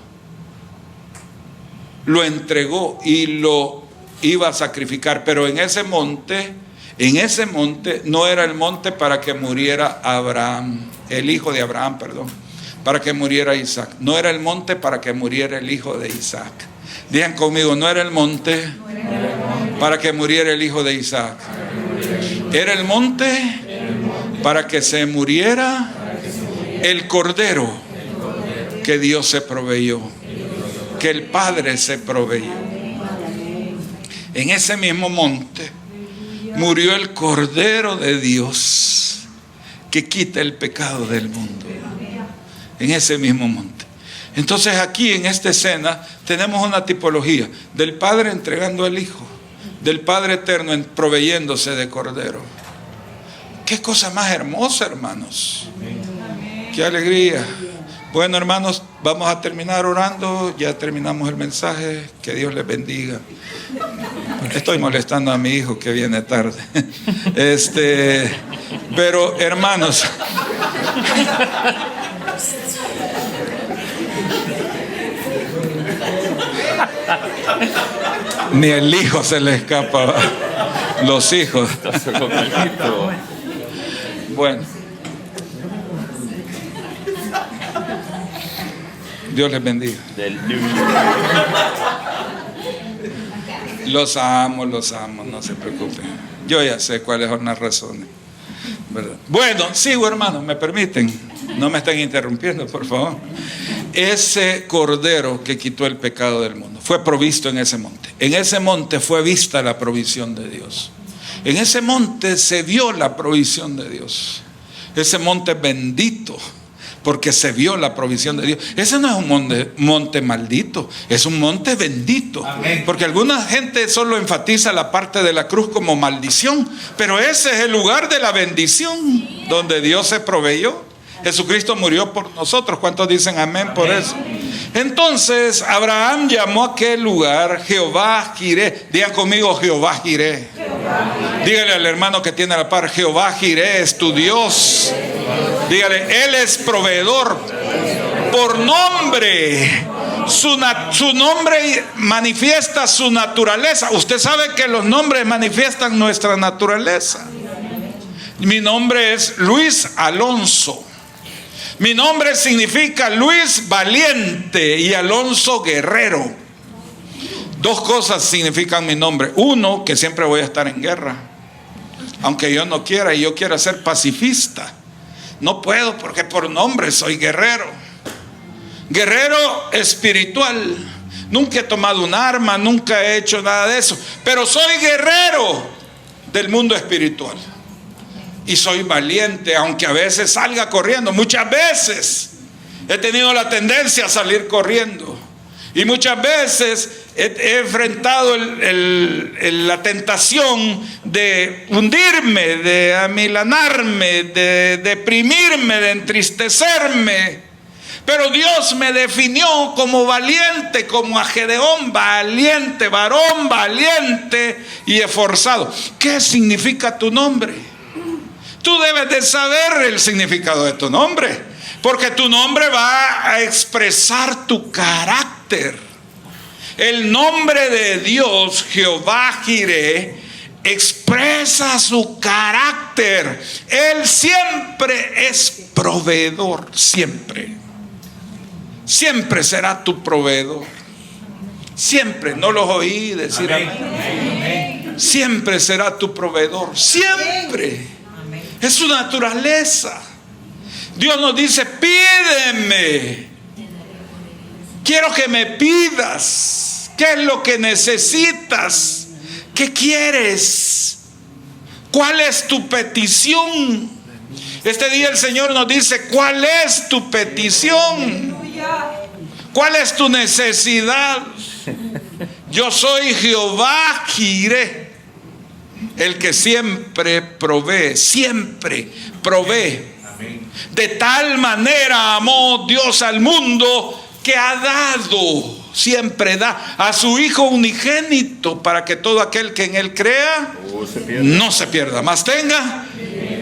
Speaker 2: lo entregó y lo iba a sacrificar. Pero en ese monte no era el monte para que muriera Abraham, el hijo de Abraham, para que muriera Isaac. No era el monte para que muriera el hijo de Isaac. Digan conmigo: no era el monte para que muriera el hijo de Isaac. Era el monte para que se muriera el cordero que Dios se proveyó, que el Padre se proveyó. En ese mismo monte murió el Cordero de Dios que quita el pecado del mundo. En ese mismo monte. Entonces aquí en esta escena tenemos una tipología del Padre entregando al Hijo, del Padre eterno proveyéndose de Cordero. Qué cosa más hermosa, hermanos. Qué alegría. Bueno, hermanos, vamos a terminar orando. Ya terminamos el mensaje. Que Dios les bendiga. Estoy molestando a mi hijo que viene tarde. Pero hermanos, ni el hijo se le escapa. Los hijos. Bueno, Dios les bendiga. Los amo, no se preocupen. Yo ya sé cuáles son las razones, ¿verdad? Bueno, sigo, hermanos, me permiten. No me estén interrumpiendo, por favor. Ese cordero que quitó el pecado del mundo fue provisto en ese monte. En ese monte fue vista la provisión de Dios. En ese monte se vio la provisión de Dios. Ese monte es bendito porque se vio la provisión de Dios. Ese no es un monte maldito, es un monte bendito. Amén. Porque alguna gente solo enfatiza la parte de la cruz como maldición, pero ese es el lugar de la bendición donde Dios se proveyó. Jesucristo murió por nosotros. ¿Cuántos dicen amén por eso? Entonces Abraham llamó a aquel lugar Jehová Jireh. Digan conmigo, Jehová Jireh. Dígale al hermano que tiene a la par, Jehová Jireh es tu Dios. Dígale, Él es proveedor por nombre. Su nombre manifiesta su naturaleza. Usted sabe que los nombres manifiestan nuestra naturaleza. Mi nombre es Luis Alonso. Mi nombre significa Luis valiente y Alonso guerrero. Dos cosas significan mi nombre. Uno, que siempre voy a estar en guerra, aunque yo no quiera, y yo quiero ser pacifista. No puedo porque por nombre soy guerrero. Guerrero espiritual. Nunca he tomado un arma, nunca he hecho nada de eso, pero soy guerrero del mundo espiritual. Y soy valiente, aunque a veces salga corriendo. Muchas veces he tenido la tendencia a salir corriendo. Y muchas veces he enfrentado la tentación de hundirme, de amilanarme, de deprimirme, de entristecerme. Pero Dios me definió como valiente, como a Gedeón, valiente, varón valiente y esforzado. ¿Qué significa tu nombre? Tú debes de saber el significado de tu nombre, porque tu nombre va a expresar tu carácter. El nombre de Dios, Jehová Jireh, expresa su carácter. Él siempre es proveedor, siempre. Siempre será tu proveedor. Siempre, no los oí decir amén. Siempre será tu proveedor, siempre. Es su naturaleza. Dios nos dice, pídeme. Quiero que me pidas. ¿Qué es lo que necesitas? ¿Qué quieres? ¿Cuál es tu petición? Este día el Señor nos dice, ¿cuál es tu petición? ¿Cuál es tu necesidad? Yo soy Jehová Jireh, el que siempre provee, siempre provee. De tal manera amó Dios al mundo que ha dado, siempre da a su Hijo unigénito, para que todo aquel que en Él crea no se pierda, mas tenga.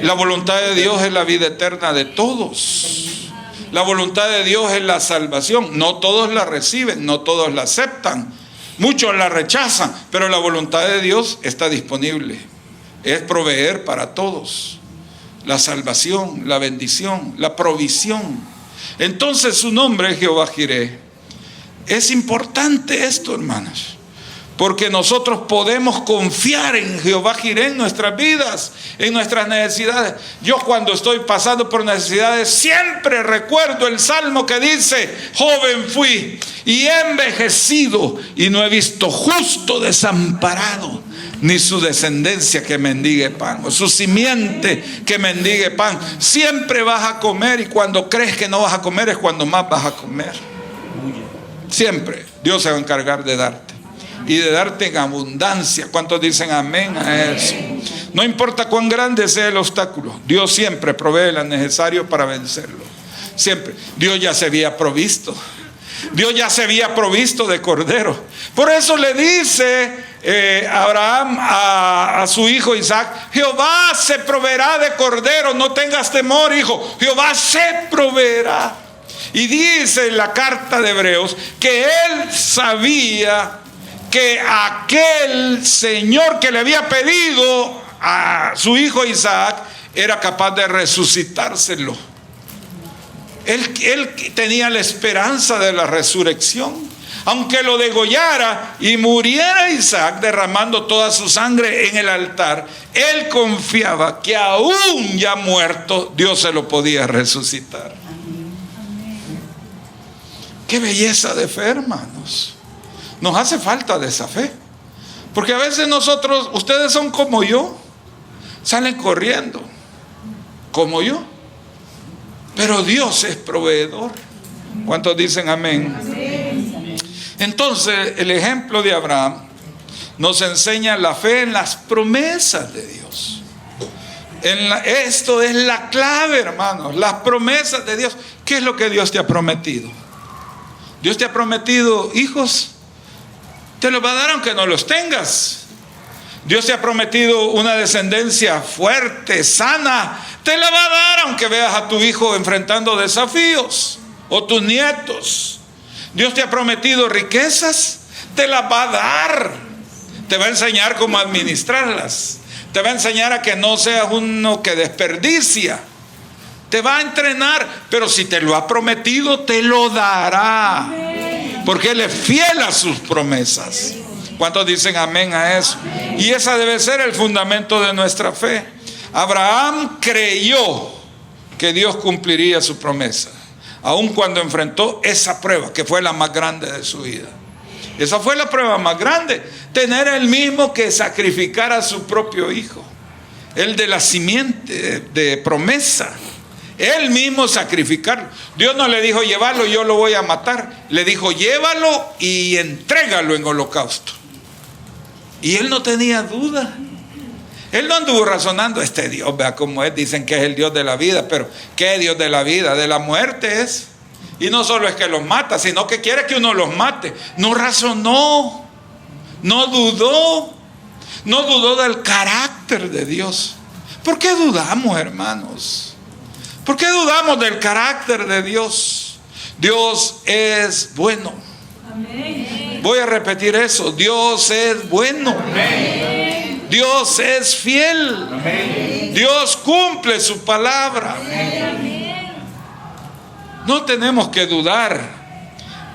Speaker 2: La voluntad de Dios es la vida eterna de todos. La voluntad de Dios es la salvación. No todos la reciben, no todos la aceptan. Muchos la rechazan, pero la voluntad de Dios está disponible. Es proveer para todos la salvación, la bendición, la provisión. Entonces su nombre es Jehová Jireh. Es importante esto, hermanos, porque nosotros podemos confiar en Jehová Jireh en nuestras vidas, en nuestras necesidades. Yo cuando estoy pasando por necesidades siempre recuerdo el salmo que dice: joven fui y he envejecido y no he visto justo desamparado, ni su descendencia que mendigue pan, o su simiente que mendigue pan. Siempre vas a comer, y cuando crees que no vas a comer es cuando más vas a comer. Siempre Dios se va a encargar de darte, y de darte en abundancia. ¿Cuántos dicen amén a eso? No importa cuán grande sea el obstáculo, Dios siempre provee lo necesario para vencerlo. siempre. Dios ya se había provisto. Dios ya se había provisto de cordero. Por eso le dice Abraham a su hijo Isaac: Jehová se proveerá de cordero, no tengas temor, hijo. Jehová se proveerá. Y dice en la carta de Hebreos que él sabía que aquel Señor que le había pedido a su hijo Isaac era capaz de resucitárselo. Él tenía la esperanza de la resurrección. Aunque lo degollara y muriera Isaac derramando toda su sangre en el altar, él confiaba que aún ya muerto Dios se lo podía resucitar. Qué belleza de fe, hermanos. Nos hace falta de esa fe, porque a veces nosotros, ustedes son como yo, salen corriendo como yo, pero Dios es proveedor. ¿Cuántos dicen amén? Entonces el ejemplo de Abraham nos enseña la fe en las promesas de Dios. Esto es la clave, hermanos, las promesas de Dios. ¿Qué es lo que Dios te ha prometido? Dios te ha prometido hijos, te los va a dar aunque no los tengas. Dios te ha prometido una descendencia fuerte, sana, te la va a dar aunque veas a tu hijo enfrentando desafíos, o tus nietos. Dios te ha prometido riquezas, te las va a dar. Te va a enseñar cómo administrarlas. Te va a enseñar a que no seas uno que desperdicia. Te va a entrenar, pero si te lo ha prometido, te lo dará. Porque Él es fiel a sus promesas. ¿Cuántos dicen amén a eso? Y esa debe ser el fundamento de nuestra fe. Abraham creyó que Dios cumpliría su promesa, aun cuando enfrentó esa prueba, que fue la más grande de su vida. Esa fue la prueba más grande, tener él mismo que sacrificar a su propio hijo, el de la simiente de promesa. Él mismo sacrificarlo. Dios no le dijo: llévalo, yo lo voy a matar. Le dijo: llévalo y entrégalo en holocausto. Y él no tenía duda. Él no anduvo razonando: este Dios, vea cómo es, dicen que es el Dios de la vida, pero ¿qué Dios de la vida? De la muerte es. Y no solo es que los mata, sino que quiere que uno los mate. No razonó, no dudó del carácter de Dios. ¿Por qué dudamos, hermanos? ¿Por qué dudamos del carácter de Dios? Dios es bueno. Amén. Voy a repetir eso: Dios es bueno. Amén. Dios es fiel. Amén. Dios cumple su palabra. Amén. No tenemos que dudar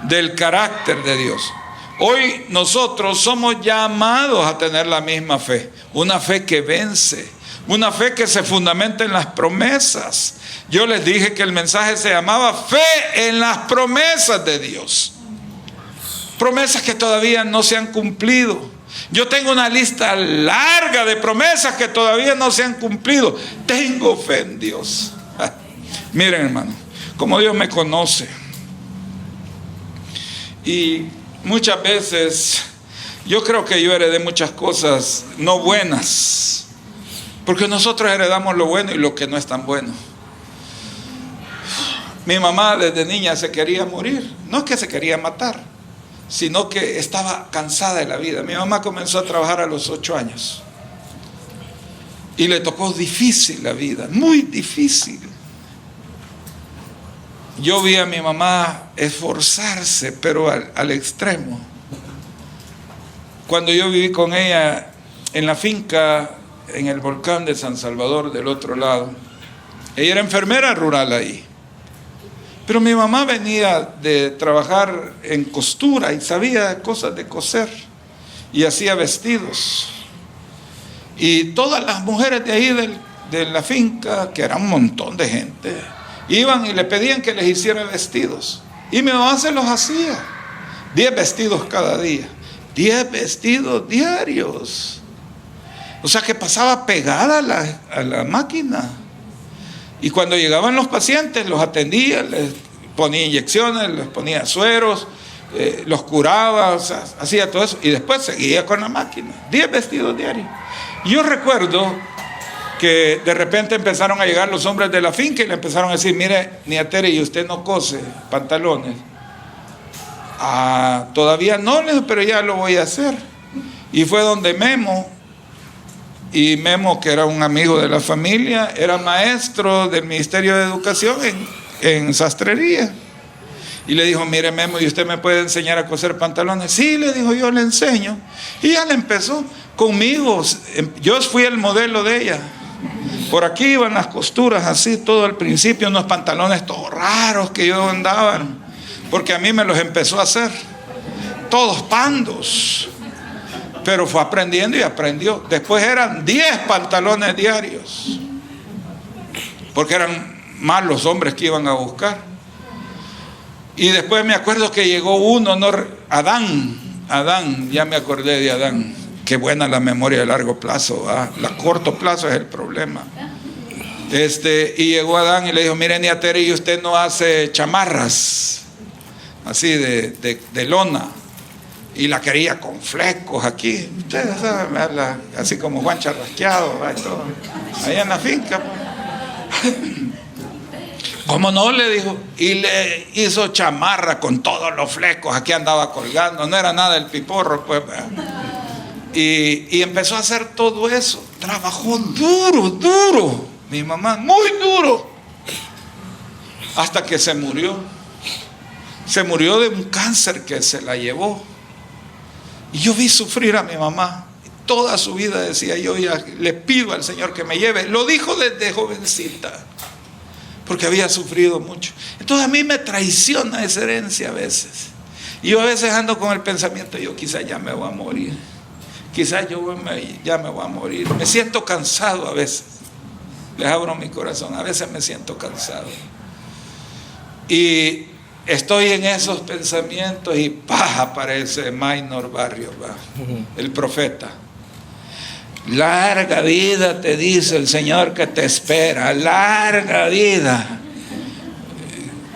Speaker 2: del carácter de Dios. Hoy nosotros somos llamados a tener la misma fe, una fe que vence, una fe que se fundamenta en las promesas. Yo les dije que el mensaje se llamaba fe en las promesas de Dios. Promesas que todavía no se han cumplido. Yo tengo una lista larga de promesas que todavía no se han cumplido. Tengo fe en Dios. Miren, hermano, como Dios me conoce. Y muchas veces yo creo que yo heredé muchas cosas no buenas, porque nosotros heredamos lo bueno y lo que no es tan bueno. Mi mamá desde niña se quería morir. No es que se quería matar, sino que estaba cansada de la vida. Mi mamá comenzó a trabajar a los 8 años. Y le tocó difícil la vida, muy difícil. Yo vi a mi mamá esforzarse, pero al extremo. Cuando yo viví con ella en la finca, en el volcán de San Salvador, del otro lado, ella era enfermera rural ahí. Pero mi mamá venía de trabajar en costura y sabía cosas de coser y hacía vestidos. Y todas las mujeres de ahí de la finca, que era un montón de gente, iban y le pedían que les hiciera vestidos. Y mi mamá se los hacía. 10 vestidos cada día. 10 vestidos diarios. O sea que pasaba pegada a la máquina. Y cuando llegaban los pacientes, los atendía, les ponía inyecciones, les ponía sueros, los curaba, o sea, hacía todo eso. Y después seguía con la máquina. 10 vestidos diarios. Yo recuerdo que de repente empezaron a llegar los hombres de la finca y le empezaron a decir: mire, Nia Tere, ¿y usted no cose pantalones? Todavía no, pero ya lo voy a hacer. Y fue donde Memo, y Memo, que era un amigo de la familia, era maestro del Ministerio de Educación en sastrería. Y le dijo: mire, Memo, ¿y usted me puede enseñar a coser pantalones? Sí, le dijo, yo le enseño. Y ya le empezó conmigo. Yo fui el modelo de ella. Por aquí iban las costuras así, todo al principio, unos pantalones todos raros que yo andaba, porque a mí me los empezó a hacer, todos pandos. Pero fue aprendiendo y aprendió. Después eran 10 pantalones diarios, porque eran más los hombres que iban a buscar. Y después me acuerdo que llegó uno, Adán, ya me acordé de Adán. Qué buena la memoria de largo plazo, ¿ah? La corto plazo es el problema. Y llegó Adán y le dijo: mire, Nia Tere, ¿y usted no hace chamarras así de lona? Y la quería con flecos aquí. Ustedes saben, así como Juan Charrasqueado, ¿va? Y todo, allá en la finca. ¿Cómo no? Le dijo. Y le hizo chamarra con todos los flecos. Aquí andaba colgando. No era nada el piporro, pues. Y empezó a hacer todo eso. Trabajó duro. Mi mamá, muy duro. Hasta que se murió. Se murió de un cáncer que se la llevó. Y yo vi sufrir a mi mamá. Toda su vida decía yo: ya le pido al Señor que me lleve. Lo dijo desde jovencita, porque había sufrido mucho. Entonces a mí me traiciona esa herencia a veces. Y yo a veces ando con el pensamiento: yo quizás ya me voy a morir. Quizás ya me voy a morir. Me siento cansado a veces. Les abro mi corazón. A veces me siento cansado. Y estoy en esos pensamientos y aparece Maynor Barrios, el profeta. Larga vida te dice el Señor que te espera, larga vida.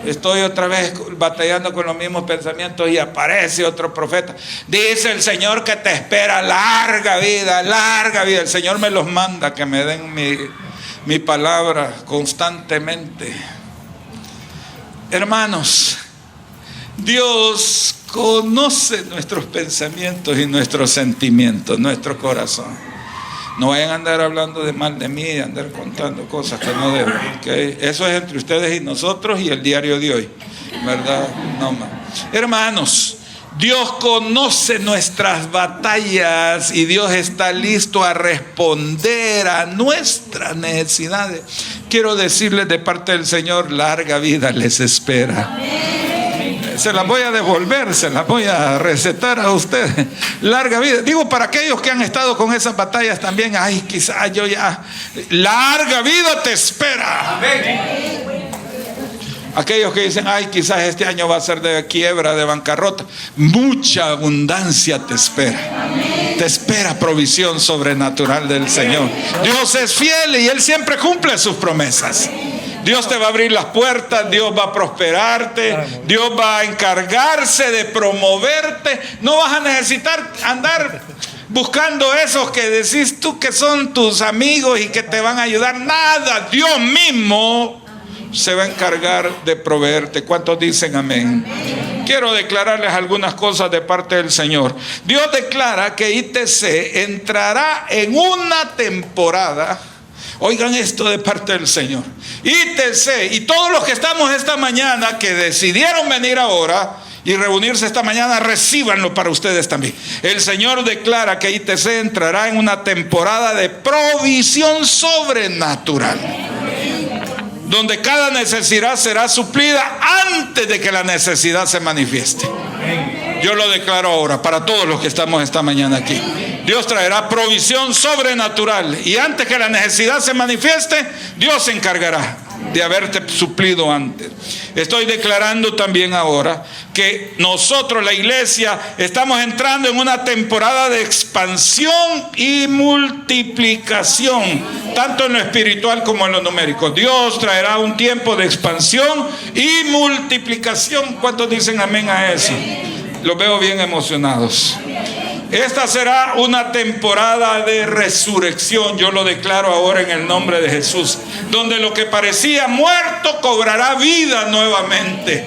Speaker 2: Estoy otra vez batallando con los mismos pensamientos y aparece otro profeta. Dice el Señor que te espera, larga vida, larga vida. El Señor me los manda, que me den mi palabra constantemente. Hermanos, Dios conoce nuestros pensamientos y nuestros sentimientos, nuestro corazón. No vayan a andar hablando de mal de mí, andar contando cosas que no deben, ¿okay? Eso es entre ustedes y nosotros y el diario de hoy, ¿verdad? No más. Hermanos, Dios conoce nuestras batallas y Dios está listo a responder a nuestras necesidades. Quiero decirles de parte del Señor: larga vida les espera. Se las voy a devolver, se las voy a recetar a ustedes. Larga vida. Digo, para aquellos que han estado con esas batallas también: ay, quizás yo ya. Larga vida te espera. Amén. Aquellos que dicen: ay, quizás este año va a ser de quiebra, de bancarrota. Mucha abundancia te espera. Amén. Te espera provisión sobrenatural del Señor. Dios es fiel y Él siempre cumple sus promesas. Dios te va a abrir las puertas, Dios va a prosperarte, Dios va a encargarse de promoverte. No vas a necesitar andar buscando esos que decís tú que son tus amigos y que te van a ayudar. Nada, Dios mismo se va a encargar de proveerte. ¿Cuántos dicen amén? Quiero declararles algunas cosas de parte del Señor. Dios declara que ITC entrará en una temporada. Oigan esto de parte del Señor. ITC y todos los que estamos esta mañana, que decidieron venir ahora y reunirse esta mañana, recíbanlo para ustedes también. El Señor declara que ITC entrará en una temporada de provisión sobrenatural, donde cada necesidad será suplida antes de que la necesidad se manifieste. Yo lo declaro ahora para todos los que estamos esta mañana aquí. Dios traerá provisión sobrenatural y antes que la necesidad se manifieste, Dios se encargará de haberte suplido antes. Estoy declarando también ahora que nosotros, la iglesia, estamos entrando en una temporada de expansión y multiplicación, tanto en lo espiritual como en lo numérico. Dios traerá un tiempo de expansión y multiplicación. ¿Cuántos dicen amén a eso? Los veo bien emocionados. Esta será una temporada de resurrección. Yo lo declaro ahora en el nombre de Jesús. Donde lo que parecía muerto cobrará vida nuevamente.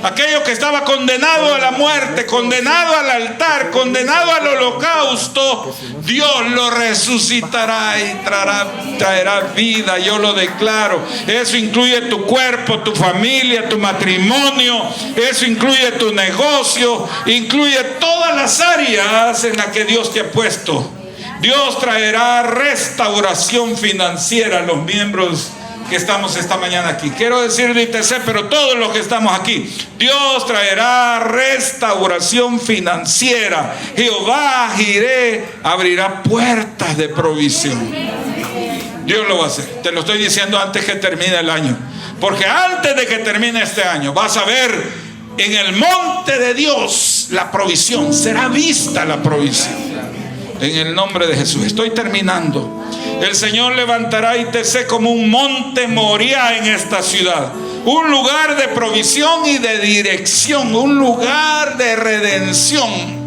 Speaker 2: Aquello que estaba condenado a la muerte, condenado al altar, condenado al holocausto, Dios lo resucitará y traerá vida. Yo lo declaro. Eso incluye tu cuerpo, tu familia, tu matrimonio. Eso incluye tu negocio. Incluye todas las áreas en las que Dios te ha puesto. Dios traerá restauración financiera a los miembros que estamos esta mañana aquí. Quiero decir de ITC, pero todos los que estamos aquí, Dios traerá restauración financiera. Jehová Jireh abrirá puertas de provisión. Dios lo va a hacer. Te lo estoy diciendo antes que termine el año, porque antes de que termine este año vas a ver en el monte de Dios la provisión. Será vista la provisión en el nombre de Jesús. Estoy terminando. El Señor levantará ITC como un monte Moriah en esta ciudad, un lugar de provisión y de dirección, un lugar de redención.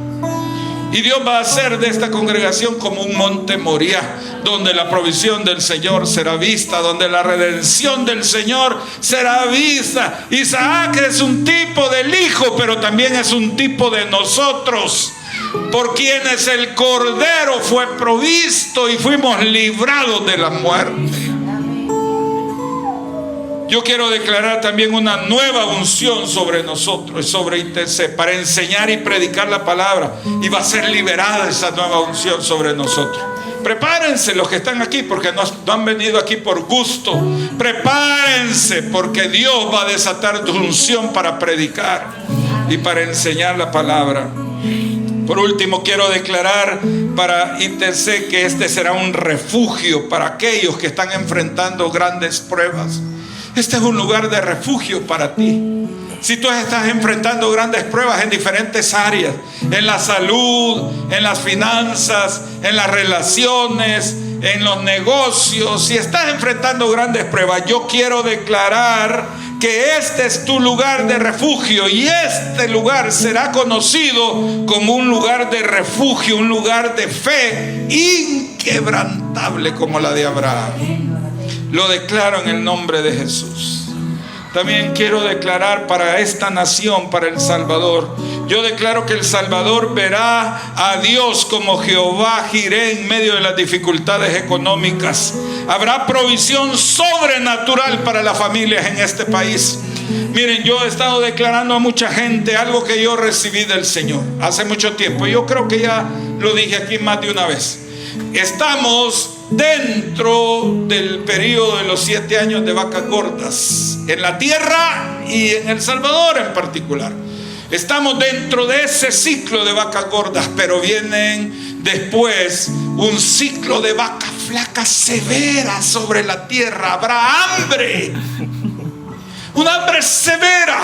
Speaker 2: Y Dios va a hacer de esta congregación como un monte Moriah, donde la provisión del Señor será vista, donde la redención del Señor será vista. Isaac es un tipo del hijo, pero también es un tipo de nosotros, por quienes el Cordero fue provisto y fuimos librados de la muerte. Yo quiero declarar también una nueva unción sobre nosotros y sobre ITC para enseñar y predicar la palabra, y va a ser liberada esa nueva unción sobre nosotros. Prepárense los que están aquí, porque no han venido aquí por gusto. Prepárense, porque Dios va a desatar tu unción para predicar y para enseñar la palabra. Por último, quiero declarar para ITC que este será un refugio para aquellos que están enfrentando grandes pruebas. Este es un lugar de refugio para ti. Si tú estás enfrentando grandes pruebas en diferentes áreas, en la salud, en las finanzas, en las relaciones, en los negocios, si estás enfrentando grandes pruebas, yo quiero declarar que este es tu lugar de refugio, y este lugar será conocido como un lugar de refugio, un lugar de fe inquebrantable como la de Abraham. Lo declaro en el nombre de Jesús. También quiero declarar para esta nación, para El Salvador. Yo declaro que El Salvador verá a Dios como Jehová Jireh en medio de las dificultades económicas. Habrá provisión sobrenatural para las familias en este país. Miren, yo he estado declarando a mucha gente algo que yo recibí del Señor hace mucho tiempo. Yo creo que ya lo dije aquí más de una vez. Estamos dentro del periodo de los 7 años de vacas gordas en la tierra y en El Salvador en particular. Estamos dentro de ese ciclo de vacas gordas, pero vienen después un ciclo de vacas flacas severas sobre la tierra. Habrá hambre, un hambre severa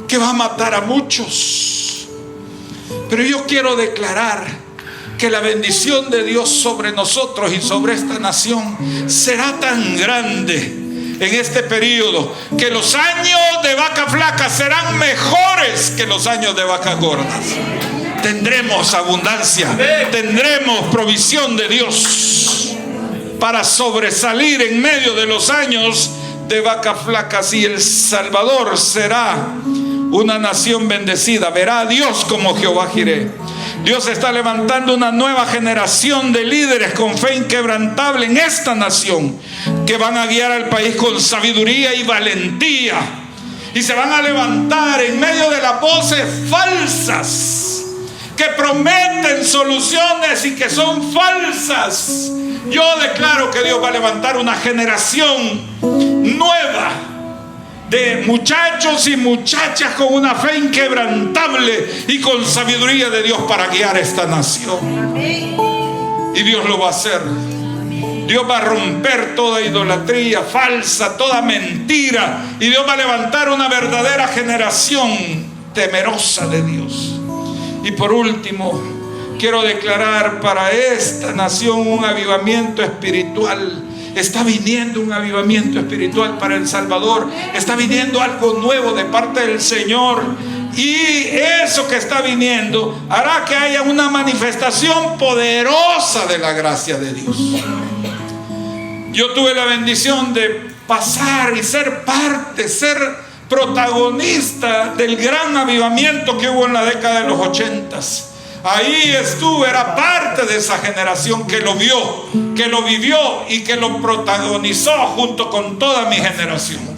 Speaker 2: que va a matar a muchos. Pero yo quiero declarar que la bendición de Dios sobre nosotros y sobre esta nación será tan grande en este periodo, que los años de vacas flacas serán mejores que los años de vacas gordas. Tendremos abundancia, tendremos provisión de Dios para sobresalir en medio de los años de vacas flacas, y El Salvador será una nación bendecida. Verá a Dios como Jehová Jireh. Dios está levantando una nueva generación de líderes con fe inquebrantable en esta nación, que van a guiar al país con sabiduría y valentía, y se van a levantar en medio de las voces falsas que prometen soluciones y que son falsas. Yo declaro que Dios va a levantar una generación nueva de muchachos y muchachas con una fe inquebrantable y con sabiduría de Dios para guiar esta nación. Y Dios lo va a hacer. Dios va a romper toda idolatría falsa, toda mentira, y Dios va a levantar una verdadera generación temerosa de Dios. Y por último, quiero declarar para esta nación un avivamiento espiritual. Está viniendo un avivamiento espiritual para El Salvador. Está viniendo algo nuevo de parte del Señor. Y eso que está viniendo hará que haya una manifestación poderosa de la gracia de Dios. Yo tuve la bendición de pasar y ser parte, ser protagonista del gran avivamiento que hubo en la década de los 80s. Ahí estuve, era parte de esa generación que lo vio, que lo vivió y que lo protagonizó junto con toda mi generación.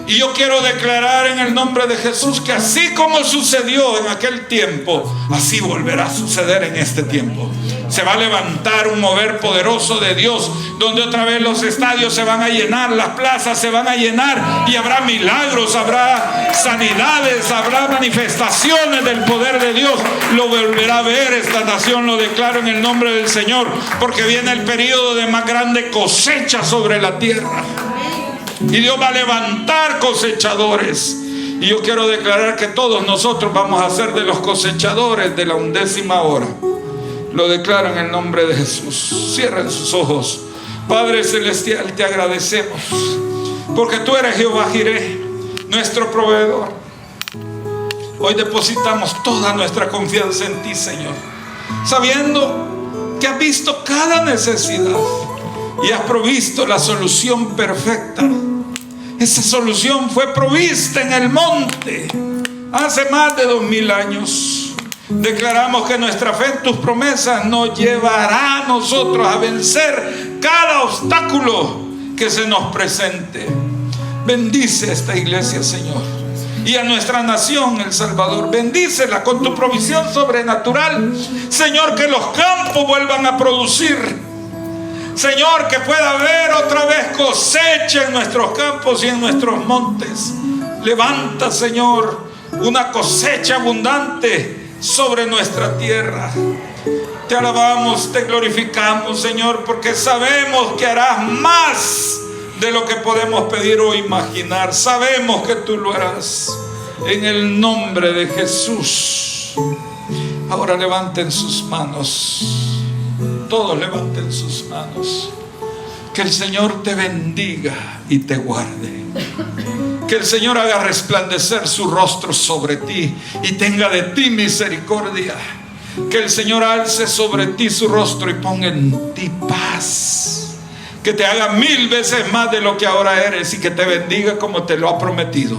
Speaker 2: Y yo quiero declarar en el nombre de Jesús que así como sucedió en aquel tiempo, así volverá a suceder en este tiempo. Se va a levantar un mover poderoso de Dios, donde otra vez los estadios se van a llenar, las plazas se van a llenar, y habrá milagros, habrá sanidades, habrá manifestaciones del poder de Dios. Lo volverá a ver esta nación, lo declaro en el nombre del Señor, porque viene el periodo de más grande cosecha sobre la tierra. Y Dios va a levantar cosechadores. Y yo quiero declarar que todos nosotros vamos a ser de los cosechadores de la 11ª hora. Lo declaro en el nombre de Jesús. Cierren sus ojos. Padre celestial, te agradecemos porque tú eres Jehová Jireh, nuestro proveedor. Hoy depositamos toda nuestra confianza en ti, Señor, sabiendo que has visto cada necesidad y has provisto la solución perfecta. Esa solución fue provista en el monte hace más de 2000 años. Declaramos que nuestra fe en tus promesas nos llevará a nosotros a vencer cada obstáculo que se nos presente. Bendice a esta iglesia, Señor, y a nuestra nación, El Salvador. Bendícela con tu provisión sobrenatural, Señor, que los campos vuelvan a producir. Señor, que pueda haber otra vez cosecha en nuestros campos y en nuestros montes. Levanta, Señor, una cosecha abundante sobre nuestra tierra. Te alabamos, te glorificamos, Señor, porque sabemos que harás más de lo que podemos pedir o imaginar. Sabemos que tú lo harás. En el nombre de Jesús. Ahora levanten sus manos. Todos levanten sus manos. Que el Señor te bendiga y te guarde. Que el Señor haga resplandecer su rostro sobre ti y tenga de ti misericordia. Que el Señor alce sobre ti su rostro y ponga en ti paz. Que te haga 1000 veces más de lo que ahora eres y que te bendiga como te lo ha prometido.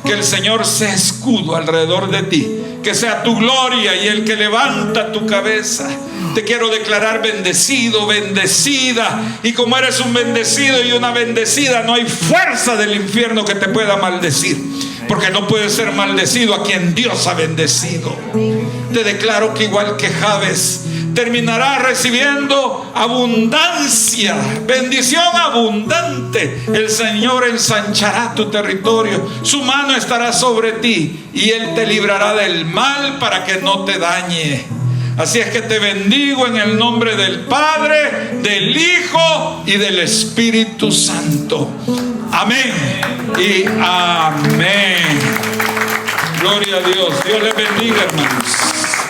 Speaker 2: Que el Señor sea escudo alrededor de ti. Que sea tu gloria y el que levanta tu cabeza. Te quiero declarar bendecido, bendecida. Y como eres un bendecido y una bendecida, no hay fuerza del infierno que te pueda maldecir. Porque no puede ser maldecido a quien Dios ha bendecido. Te declaro que igual que Jabes, terminará recibiendo abundancia, bendición abundante. El Señor ensanchará tu territorio, su mano estará sobre ti y Él te librará del mal para que no te dañe. Así es que te bendigo en el nombre del Padre, del Hijo y del Espíritu Santo. Amén y amén. Gloria a Dios. Dios les bendiga, hermanos.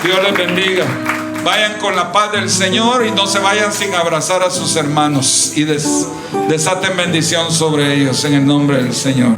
Speaker 2: Dios les bendiga. Vayan con la paz del Señor y no se vayan sin abrazar a sus hermanos y desaten bendición sobre ellos en el nombre del Señor.